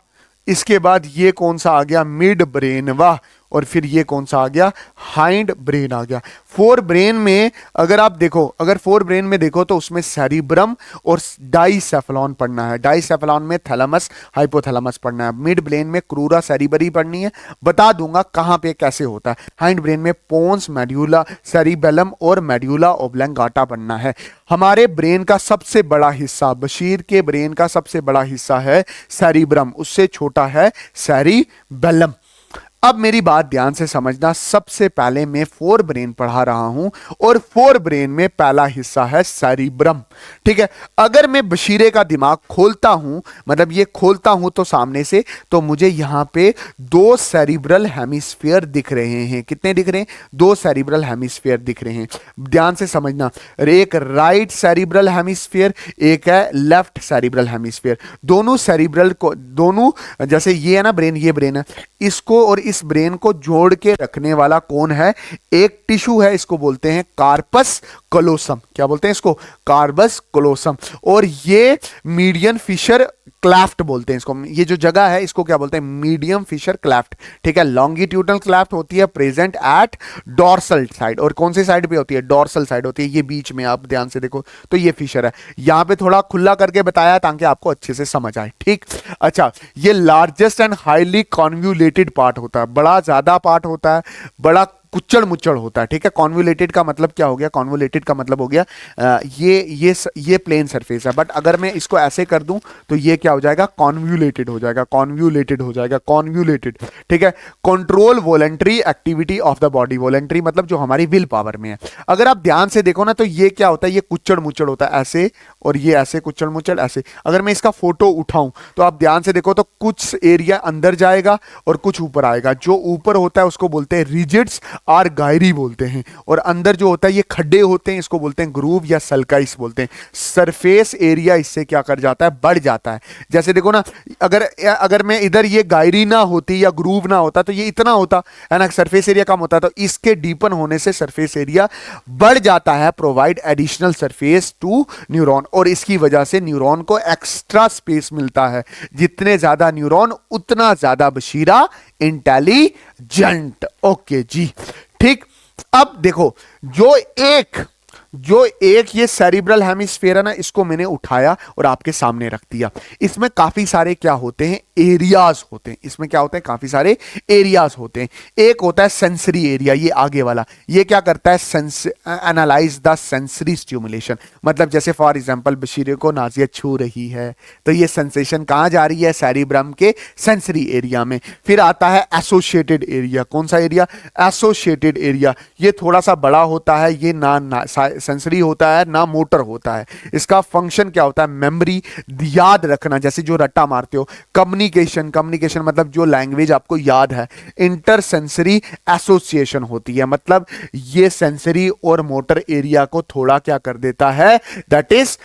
इसके बाद ये कौन सा आ गया? मिड ब्रेन, वाह। और फिर ये कौन सा आ गया? हाइंड ब्रेन आ गया। फोर ब्रेन में अगर आप देखो, अगर फोर ब्रेन में देखो तो उसमें सेरिब्रम और डाइसेफलॉन पढ़ना है। डाइसेफलॉन में थैलेमस, हाइपोथैलेमस पढ़ना है। मिड ब्रेन में क्रूरा सेरिबरी पढ़नी है, बता दूंगा कहां पे कैसे होता है। हाइंड ब्रेन में पोन्स, मेड्यूला, सेरिबेलम और मेड्यूला ओब्लंगाटा पढ़ना है। हमारे ब्रेन का सबसे बड़ा हिस्सा, बशीर के ब्रेन का सबसे बड़ा हिस्सा है सेरिब्रम, उससे छोटा है सेरिबेलम। अब मेरी बात ध्यान से समझना। सबसे पहले मैं फोर ब्रेन पढ़ा रहा हूं, और फोर ब्रेन में पहला हिस्सा है सेरिब्रम। ठीक है, अगर मैं बशीरे का दिमाग खोलता हूं, मतलब ये खोलता हूं तो सामने से, तो मुझे यहां पे 2 सेरिब्रल हेमिस्फीयर दिख रहे हैं। कितने दिख रहे हैं? 2 सेरिब्रल हेमिस्फीयर दिख रहे हैं। ध्यान से समझना, एक राइट सेरिब्रल हेमिस्फीयर, एक है लेफ्ट सेरिब्रल हेमिस्फीयर। दोनों सेरिब्रल को, दोनों जैसे ये है ना ब्रेन, ये ब्रेन है, इसको और इस ब्रेन को जोड़ के रखने वाला कौन है? एक टिश्यू है, इसको बोलते हैं कार्पस कलोसम। क्या बोलते हैं इसको? कार्पस कलोसम। और ये मीडियन फिशर क्लैफ्ट बोलते हैं इसको। ये जो जगह है इसको क्या बोलते हैं? Medium fissure cleft. ठीक है, लॉन्गिट्यूडनल क्लैफ्ट होती है प्रेजेंट एट डॉर्सल साइड। और कौन सी साइड पे होती है? डॉर्सल साइड होती है। ये बीच में, आप ध्यान से देखो तो ये फिशर है। यहां पे थोड़ा खुला करके बताया ताकि आपको अच्छे से समझ आए। ठीक, अच्छा, ये largest and highly convoluted part होता है, बड़ा ज्यादा पार्ट होता है, बड़ा कुच्चड़ मुच्चड़ होता है। ठीक है, कॉन्वोलेटेड का मतलब क्या हो गया? कॉन्वोलेटेड का मतलब हो गया ये प्लेन सरफेस है, बट अगर मैं इसको ऐसे कर दूं तो ये क्या हो जाएगा? कॉन्व्यूलेटेड हो जाएगा, कॉन्व्यूलेटेड हो जाएगा, कॉन्व्यूलेटेड। ठीक है, control voluntary activity of the body. Voluntary मतलब जो हमारी विल पावर में है। अगर आप ध्यान से देखो ना तो ये क्या होता है? ये कुच्चड़ मुच्चड़ होता है ऐसे, और ये ऐसे कुच्चड़ मुच्चड़ ऐसे। अगर मैं इसका फोटो उठाऊं तो आप ध्यान से देखो तो कुछ एरिया अंदर जाएगा और कुछ ऊपर आएगा। जो ऊपर होता है उसको बोलते हैं रिजिड्स, और गायरी बोलते हैं। और अंदर जो होता है ये खड्डे होते हैं, इसको बोलते हैं ग्रूव या सल्काइस बोलते हैं। सरफेस एरिया इससे क्या कर जाता है, बढ़ जाता है। जैसे देखो ना, अगर अगर मैं इधर ये गायरी ना होती या ग्रूव ना होता तो ये इतना होता है ना, सरफेस एरिया कम होता। तो इसके डीपन होने से सरफेस एरिया बढ़ जाता है, provide additional surface to neuron, और इसकी वजह से न्यूरॉन को एक्स्ट्रा स्पेस मिलता है। जितने ज्यादा न्यूरॉन उतना ज्यादा बशीरा इंटेलिजेंट। ओके जी, ठीक। अब देखो, जो एक ये सेरिब्रल हेमिस्फीयर है ना, इसको मैंने उठाया और आपके सामने रख दिया। इसमें काफी सारे क्या होते हैं, एरियाज होते हैं। इसमें क्या होते हैं, काफी सारे एरियाज होते हैं। एक होता है सेंसरी एरिया, ये आगे वाला, ये क्या करता है, एनालाइज द सेंसरी स्टिमुलेशन। मतलब जैसे फॉर एग्जांपल बशीरे को नाजिया छू रही है तो ये सेंसेशन कहां जा रही है, सेरिब्रम के सेंसरी एरिया में। फिर आता है एसोसिएटेड एरिया। कौन सा एरिया, एसोसिएटेड एरिया। ये थोड़ा सा बड़ा होता है, ये ना सेंसरी होता है ना मोटर होता है। इसका फंक्शन क्या होता है, मेमोरी, याद रखना, जैसे जो रट्टा मारते हो। कम्युनिकेशन मतलब जो लैंग्वेज आपको याद है। इंटर सेंसरी एसोसिएशन होती है, मतलब ये सेंसरी और मोटर एरिया को थोड़ा क्या कर देता है, दैट इज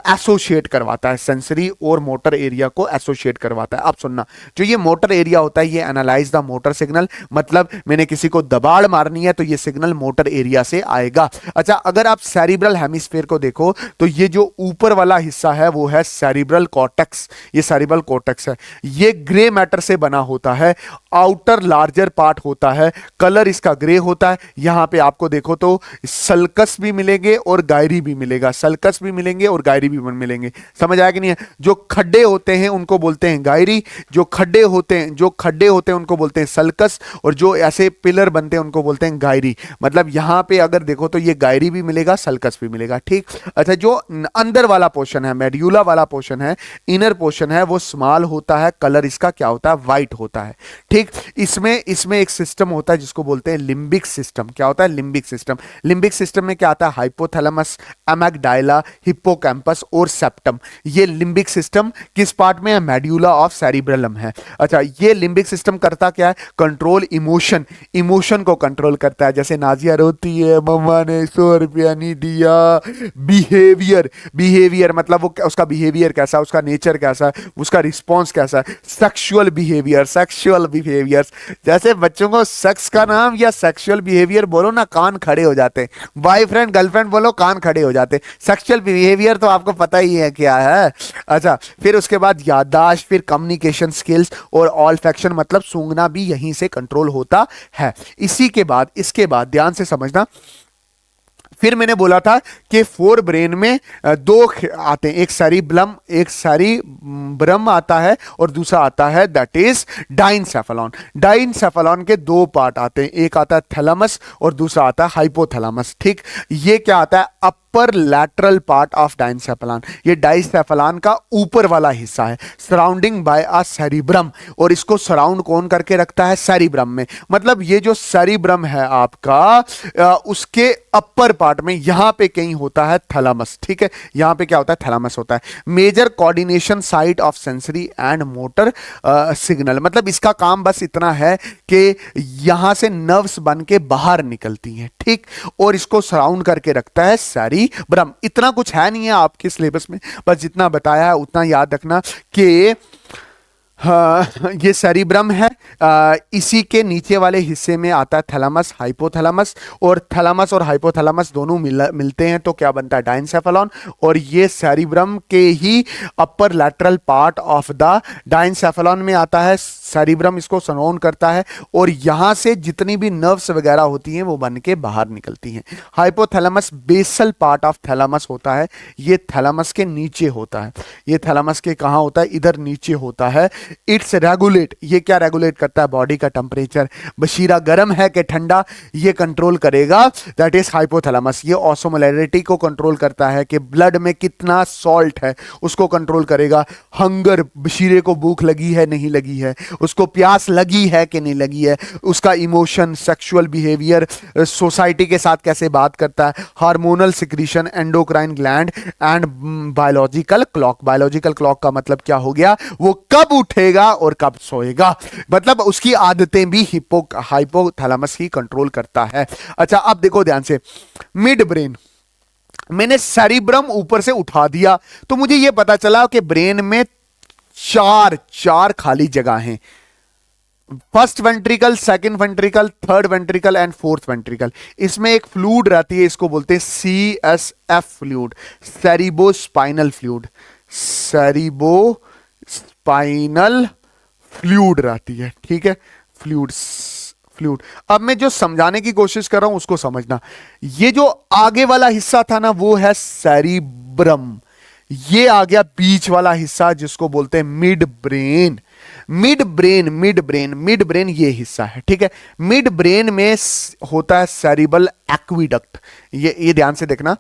एसोसिएट करवाता है। सेंसरी और मोटर एरिया को एसोसिएट करवाता है। अब सुनना, जो ये मोटर एरिया होता है ये एनालाइज द मोटर सिग्नल, मतलब मैंने किसी को दबाड़ मारनी है तो ये सिग्नल मोटर एरिया से आएगा। अच्छा, अगर आप सेरिब्रल हेमिस्फीयर को देखो तो ये जो ऊपर वाला हिस्सा है वो है सेरिब्रल कॉर्टेक्स। ये सेरिब्रल कॉर्टेक्स है, ये ग्रे मैटर से बना होता है। आउटर लार्जर पार्ट होता है, कलर इसका ग्रे होता है। यहां पे आपको देखो तो सल्कस भी मिलेंगे और गायरी भी मिलेगा, सल्कस भी मिलेंगे और गायरी भी मिलेंगे। समझ आया कि नहीं है? जो खड्डे होते हैं उनको बोलते हैं गायरी, जो खड्डे होते हैं उनको बोलते हैं सल्कस, और जो ऐसे पिलर बनते हैं उनको बोलते हैं गायरी। मतलब यहां पे अगर देखो तो ये गायरी भी मिलेगा, सल्कस भी मिलेगा, ठीक। अच्छा, जो अंदर वाला पोर्शन है, मेड्यूला वाला पोर्शन है, इनर पोर्शन है, वो स्मॉल होता है, कलर इसका क्या होता है, व्हाइट होता है, ठीक। इसमें एक सिस्टम होता है जिसको बोलते हैं लिम्बिक सिस्टम। क्या होता है, लिम्बिक सिस्टम। लिम्बिक सिस्टम में क्या आता है, हाइपोथैलेमस, एमिगडाइला, हिप्पोकैम्पस और सेप्टम। ये लिम्बिक सिस्टम किस पार्ट में है, मेड्यूला ऑफ सेरिब्रलम है। अच्छा, ये लिम्बिक सिस्टम करता क्या है, कंट्रोल इमोशन को कंट्रोल करता है। जैसे नाजिया रोती है, मम्मा ने 100 रुपया नहीं दिया। बिहेवियर मतलब वो उसका बिहेवियर कैसा, उसका नेचर कैसा, उसका रिस्पॉन्स कैसा है। सेक्सुअल बिहेवियर, जैसे बच्चों को सेक्स का नाम या सेक्सुअल बिहेवियर बोलो ना, कान खड़े हो जाते हैं। बॉयफ्रेंड गर्लफ्रेंड बोलो, कान खड़े हो जाते हैं। सेक्सुअल बिहेवियर तो आपको पता ही है क्या है। अच्छा, फिर उसके बाद याददाश्त, फिर कम्युनिकेशन स्किल्स और ऑल्फैक्शन मतलब सूंघना भी यहीं से कंट्रोल होता है। इसके बाद ध्यान से समझना, फिर मैंने बोला था कि फोर ब्रेन में दो आते हैं, एक सेरिब्रम आता है और दूसरा आता है दैट इज डाइनसेफेलॉन। डाइनसेफेलॉन के दो पार्ट आते हैं, एक आता है थैलेमस और दूसरा आता है हाइपोथैलेमस, ठीक। ये क्या आता है, अपर लैटरल पार्ट ऑफ डाइनसेफेलॉन। ये डाइनसेफेलॉन का ऊपर वाला हिस्सा है, सराउंडिंग बाय अ सेरिब्रम, और इसको सराउंड कौन करके रखता है, सेरिब्रम में। मतलब ये जो सेरिब्रम है आपका, उसके अपर पार्ट में यहां पे कहीं होता है थैलेमस, ठीक है। यहां पे क्या होता है, थैलेमस होता है। Major coordination site of sensory and motor signal. मतलब इसका काम बस इतना है कि यहां से नर्व्स बन के बाहर निकलती हैं, ठीक, और इसको सराउंड करके रखता है सेरिब्रम। इतना कुछ है नहीं है आपके सिलेबस में, बस जितना बताया है उतना याद रखना कि ये सेरिब्रम है। इसी के नीचे वाले हिस्से में आता है थैलेमस, हाइपोथैलेमस, और थैलेमस और हाइपोथैलेमस दोनों मिलते हैं तो क्या बनता है, डाइनसेफेलॉन। और ये सेरिब्रम के ही upper lateral part of the diencephalon में आता है। सेरिब्रम इसको सराउंड करता है और यहां से जितनी भी नर्व्स वगैरह होती हैं वो बन के बाहर निकलती हैं। Hypothalamus basal part of thalamus होता है, ये थैलेमस के नीचे होता है। ये थैलेमस के कहां होता है, इधर नीचे होता है। इट्स रेगुलेट, ये क्या रेगुलेट करता है, बॉडी का टेम्परेचर। बशीरा गर्म है कि ठंडा, ये कंट्रोल करेगा, दैट इज हाइपोथैलेमस। ये ऑसमोलैरिटी को कंट्रोल करता है कि ब्लड में कितना सॉल्ट है उसको कंट्रोल करेगा। हंगर, बशीरे को भूख लगी है नहीं लगी है, उसको प्यास लगी है कि नहीं लगी है, उसका इमोशन, सेक्सुअल बिहेवियर, सोसाइटी के साथ कैसे बात करता है, hormonal secretion, endocrine gland and biological clock. Biological clock का मतलब क्या हो गया, वो कब उठे उठेगा और कब सोएगा। मतलब उसकी आदतें भी हाइपोथैलेमस ही कंट्रोल करता है। अच्छा अब देखो ध्यान से, मिड ब्रेन, मैंने सेरिब्रम ऊपर से उठा दिया तो मुझे यह पता चला कि ब्रेन में चार खाली जगह हैं। First ventricle, second ventricle, third ventricle and fourth ventricle. इसमें एक फ्लूइड रहती है, इसको बोलते हैं CSF फ्लूइड, सेरिबोस्पाइनल फ्लूइड, सेरिबोस्पाइनल फ्लूइड रहती है, ठीक है, फ्लूइड। अब मैं जो समझाने की कोशिश कर रहा हूं उसको समझना। ये जो आगे वाला हिस्सा था ना वो है सेरिब्रम, ये आ गया बीच वाला हिस्सा जिसको बोलते हैं मिड ब्रेन। मिड ब्रेन ये हिस्सा है, ठीक है। मिड ब्रेन में होता है सेरिबल एक्विडक्ट, ये ध्यान से देखना,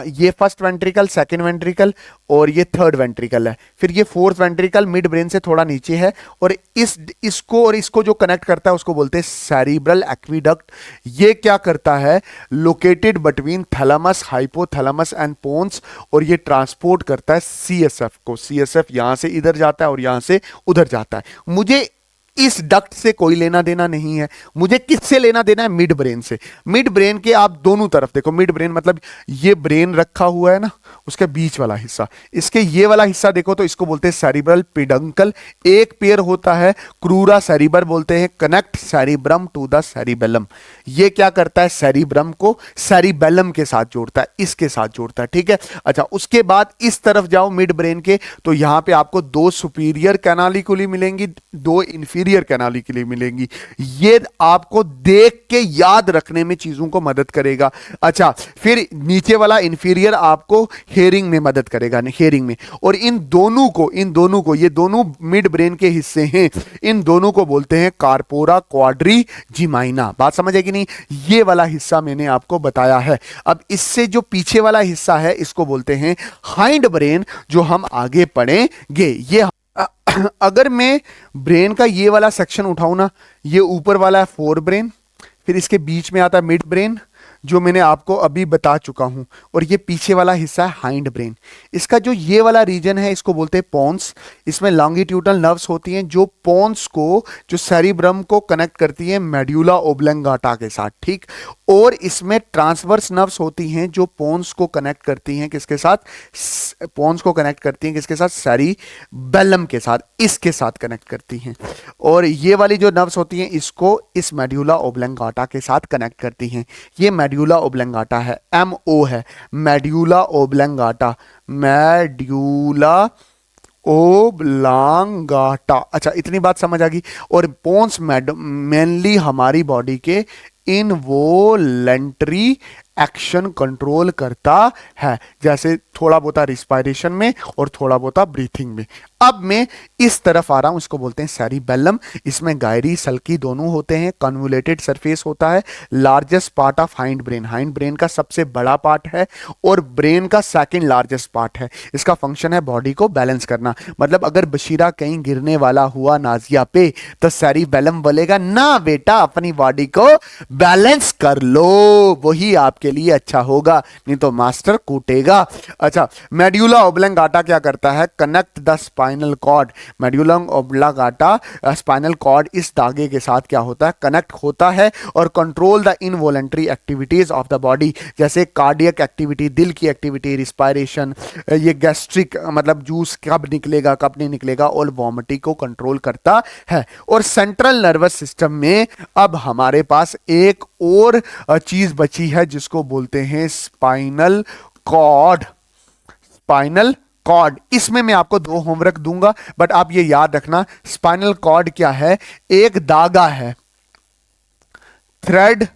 ये फर्स्ट वेंट्रिकल, सेकंड वेंट्रिकल और ये थर्ड वेंट्रिकल है। फिर ये फोर्थ वेंट्रिकल मिड ब्रेन से थोड़ा नीचे है और इसको जो कनेक्ट करता है उसको बोलते हैं सेरिब्रल एक्विडक्ट। ये क्या करता है, located between thalamus, hypothalamus and pons, और ये ट्रांसपोर्ट करता है CSF को। CSF यहां से इधर जाता है और यहां से उधर जाता है। मुझे इस डक्ट से कोई लेना देना नहीं है, मुझे किससे लेना देना है, मिड ब्रेन से। मिड ब्रेन के आप दोनों तरफ देखो, मिड ब्रेन मतलब ये ब्रेन रखा हुआ है ना, उसके बीच वाला हिस्सा, इसके ये वाला हिस्सा देखो तो इसको बोलते हैं सेरिब्रल पेडंकल। एक पेयर होता है क्रूरा सेरिबर बोलते हैं, connect cerebrum to the cerebellum. ये क्या करता है, सेरिब्रम को सेरिबेलम के साथ जोड़ता है, इसके साथ जोड़ता है, ठीक है। अच्छा उसके बाद इस तरफ जाओ मिड ब्रेन के, तो यहां पे आपको 2 सुपीरियर कैनालिकुली मिलेंगी, 2 इंफीरियर कैनालिकुली मिलेंगी। ये आपको देख के याद रखने में चीजों को मदद करेगा। अच्छा फिर नीचे वाला इंफीरियर आपको हेयरिंग में मदद करेगा, हेयरिंग में। और इन दोनों को ये दोनों मिड ब्रेन के हिस्से हैं, इन दोनों को बोलते हैं कार्पोरा क्वाड्रिजिमाइना। बात समझ है कि नहीं, ये वाला हिस्सा मैंने आपको बताया है। अब इससे जो पीछे वाला हिस्सा है इसको बोलते हैं हाइंड ब्रेन, जो हम आगे पढ़ेंगे। ये अगर मैं ब्रेन का ये वाला सेक्शन उठाऊं ना, ये ऊपर वाला है फोर ब्रेन, फिर इसके बीच में आता है मिड ब्रेन जो मैंने आपको अभी बता चुका हूं, और ये पीछे वाला हिस्सा है हाइंड ब्रेन। इसका जो ये वाला रीजन है इसको बोलते हैं पोन्स। इसमें लॉन्गिट्यूडनल नर्व्स होती हैं जो पोन्स को, जो सेरिब्रम को कनेक्ट करती हैं मेड्यूला ओब्लंगाटा के साथ, ठीक। और इसमें ट्रांसवर्स नर्व्स होती हैं जो पोन्स को कनेक्ट करती हैं किसके साथ, पोन्स को कनेक्ट करती हैं किसके साथ, सेरिबेलम के साथ, इसके साथ कनेक्ट करती हैं। और ये वाली जो नर्व्स होती हैं इसको इस मेड्यूला ओब्लंगाटा के साथ कनेक्ट करती हैं। ये मेड्यूला ओब्लंगाटा है, MO है, मेड्यूला ओब्लंगाटा, मेड्यूला ओब्लंगाटा। अच्छा इतनी बात समझ आ गई। और पोन्स मेनली हमारी बॉडी के इनवोलेंट्री एक्शन कंट्रोल करता है, जैसे थोड़ा बहुत रिस्पायरेशन में और थोड़ा बहुत ब्रीथिंग में। अब मैं इस तरफ आ रहा हूं, इसको बोलते हैं सेरिबेलम। इसमें गायरी सल्की दोनों होते हैं, कन्वोलेटेड सरफेस होता है, largest part of hind brain, hind brain का सबसे बड़ा पार्ट है और ब्रेन का सेकंड लार्जेस्ट पार्ट है। इसका फंक्शन है बॉडी को बैलेंस करना। मतलब अगर बशीरा कहीं गिरने वाला हुआ नाजिया पे तो सेरिबेलम बोलेगा ना बेटा अपनी बॉडी को बैलेंस कर लो, वही आपके लिए अच्छा होगा, नहीं तो मास्टर कूटेगा। अच्छा मेड्यूला ओब्लंगाटा क्या करता है, connect the spinal cord. Medulla oblongata spinal cord इस धागे के साथ क्या होता है, कनेक्ट होता है और control the involuntary activities of the body, जैसे कार्डियक एक्टिविटी, दिल की एक्टिविटी, रिस्पायरेशन, ये गैस्ट्रिक मतलब जूस कब निकलेगा कब नहीं निकलेगा, और वॉमिटिंग को कंट्रोल करता है। और सेंट्रल नर्वस सिस्टम में अब हमारे पास एक और चीज बची है जिसको बोलते हैं स्पाइनल कॉर्ड। स्पाइनल कॉर्ड, इसमें मैं आपको 2 होमवर्क दूंगा, बट आप ये याद रखना स्पाइनल कॉर्ड क्या है, एक धागा है, thread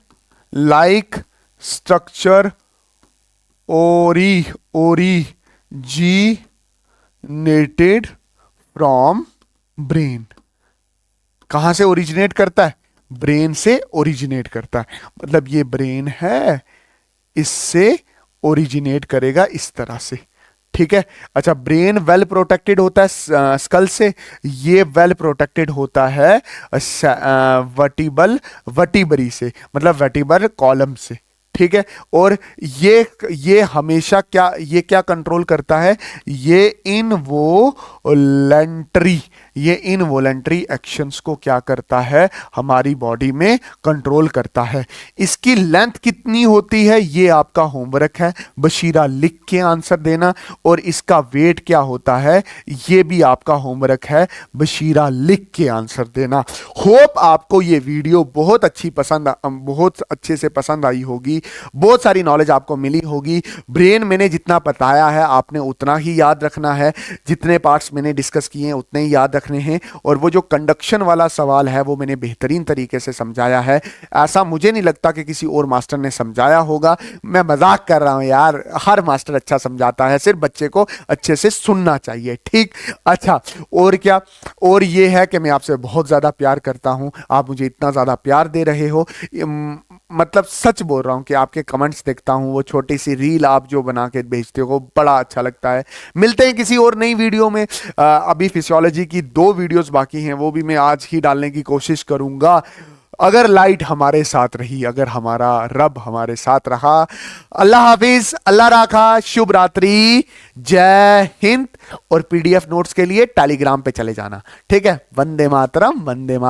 like structure, originated from brain. कहां से ओरिजिनेट करता है, ब्रेन से ओरिजिनेट करता है। मतलब ये ब्रेन है, इससे ओरिजिनेट करेगा इस तरह से, ठीक है। अच्छा ब्रेन वेल प्रोटेक्टेड होता है स्कल से, ये वेल प्रोटेक्टेड होता है वर्टिबरी से, मतलब वर्टिबर कॉलम से, ठीक है। और ये हमेशा क्या कंट्रोल करता है, ये इनवोलेंट्री, ये इनवॉलंटरी एक्शंस को क्या करता है, हमारी बॉडी में कंट्रोल करता है। इसकी लेंथ कितनी होती है ये आपका होमवर्क है, बशीरा लिख के आंसर देना। और इसका वेट क्या होता है ये भी आपका होमवर्क है, बशीरा लिख के आंसर देना। होप आपको ये वीडियो बहुत बहुत अच्छे से पसंद आई होगी, बहुत सारी नॉलेज आपको मिली होगी। ब्रेन मैंने जितना बताया है आपने उतना ही याद रखना है, जितने पार्ट्स मैंने डिस्कस किए हैं उतने ही याद रखने हैं। और वो जो कंडक्शन वाला सवाल है वो मैंने बेहतरीन तरीके से समझाया है, ऐसा मुझे नहीं लगता कि किसी और मास्टर ने समझाया होगा। मैं मजाक कर रहा हूं यार, हर मास्टर अच्छा समझाता है, सिर्फ बच्चे को अच्छे से सुनना चाहिए, ठीक। अच्छा, और क्या, और ये है कि मैं आपसे बहुत ज्यादा प्यार करता हूं, आप मुझे इतना ज्यादा प्यार दे रहे हो, मतलब सच बोल रहा हूं कि आपके कमेंट्स देखता हूं, वो छोटी सी रील आप जो बना के भेजते हो बड़ा अच्छा लगता है। मिलते हैं किसी और नई वीडियो में। अभी फिजियोलॉजी की 2 वीडियोस बाकी हैं, वो भी मैं आज ही डालने की कोशिश करूंगा, अगर लाइट हमारे साथ रही, अगर हमारा रब हमारे साथ रहा। अल्लाह हाफिज, अल्लाह राखा, शुभ रात्रि, जय हिंद। और पीडीएफ नोट्स के लिए टेलीग्राम पे चले जाना, ठीक है। वंदे मातरम, वंदे मातरम।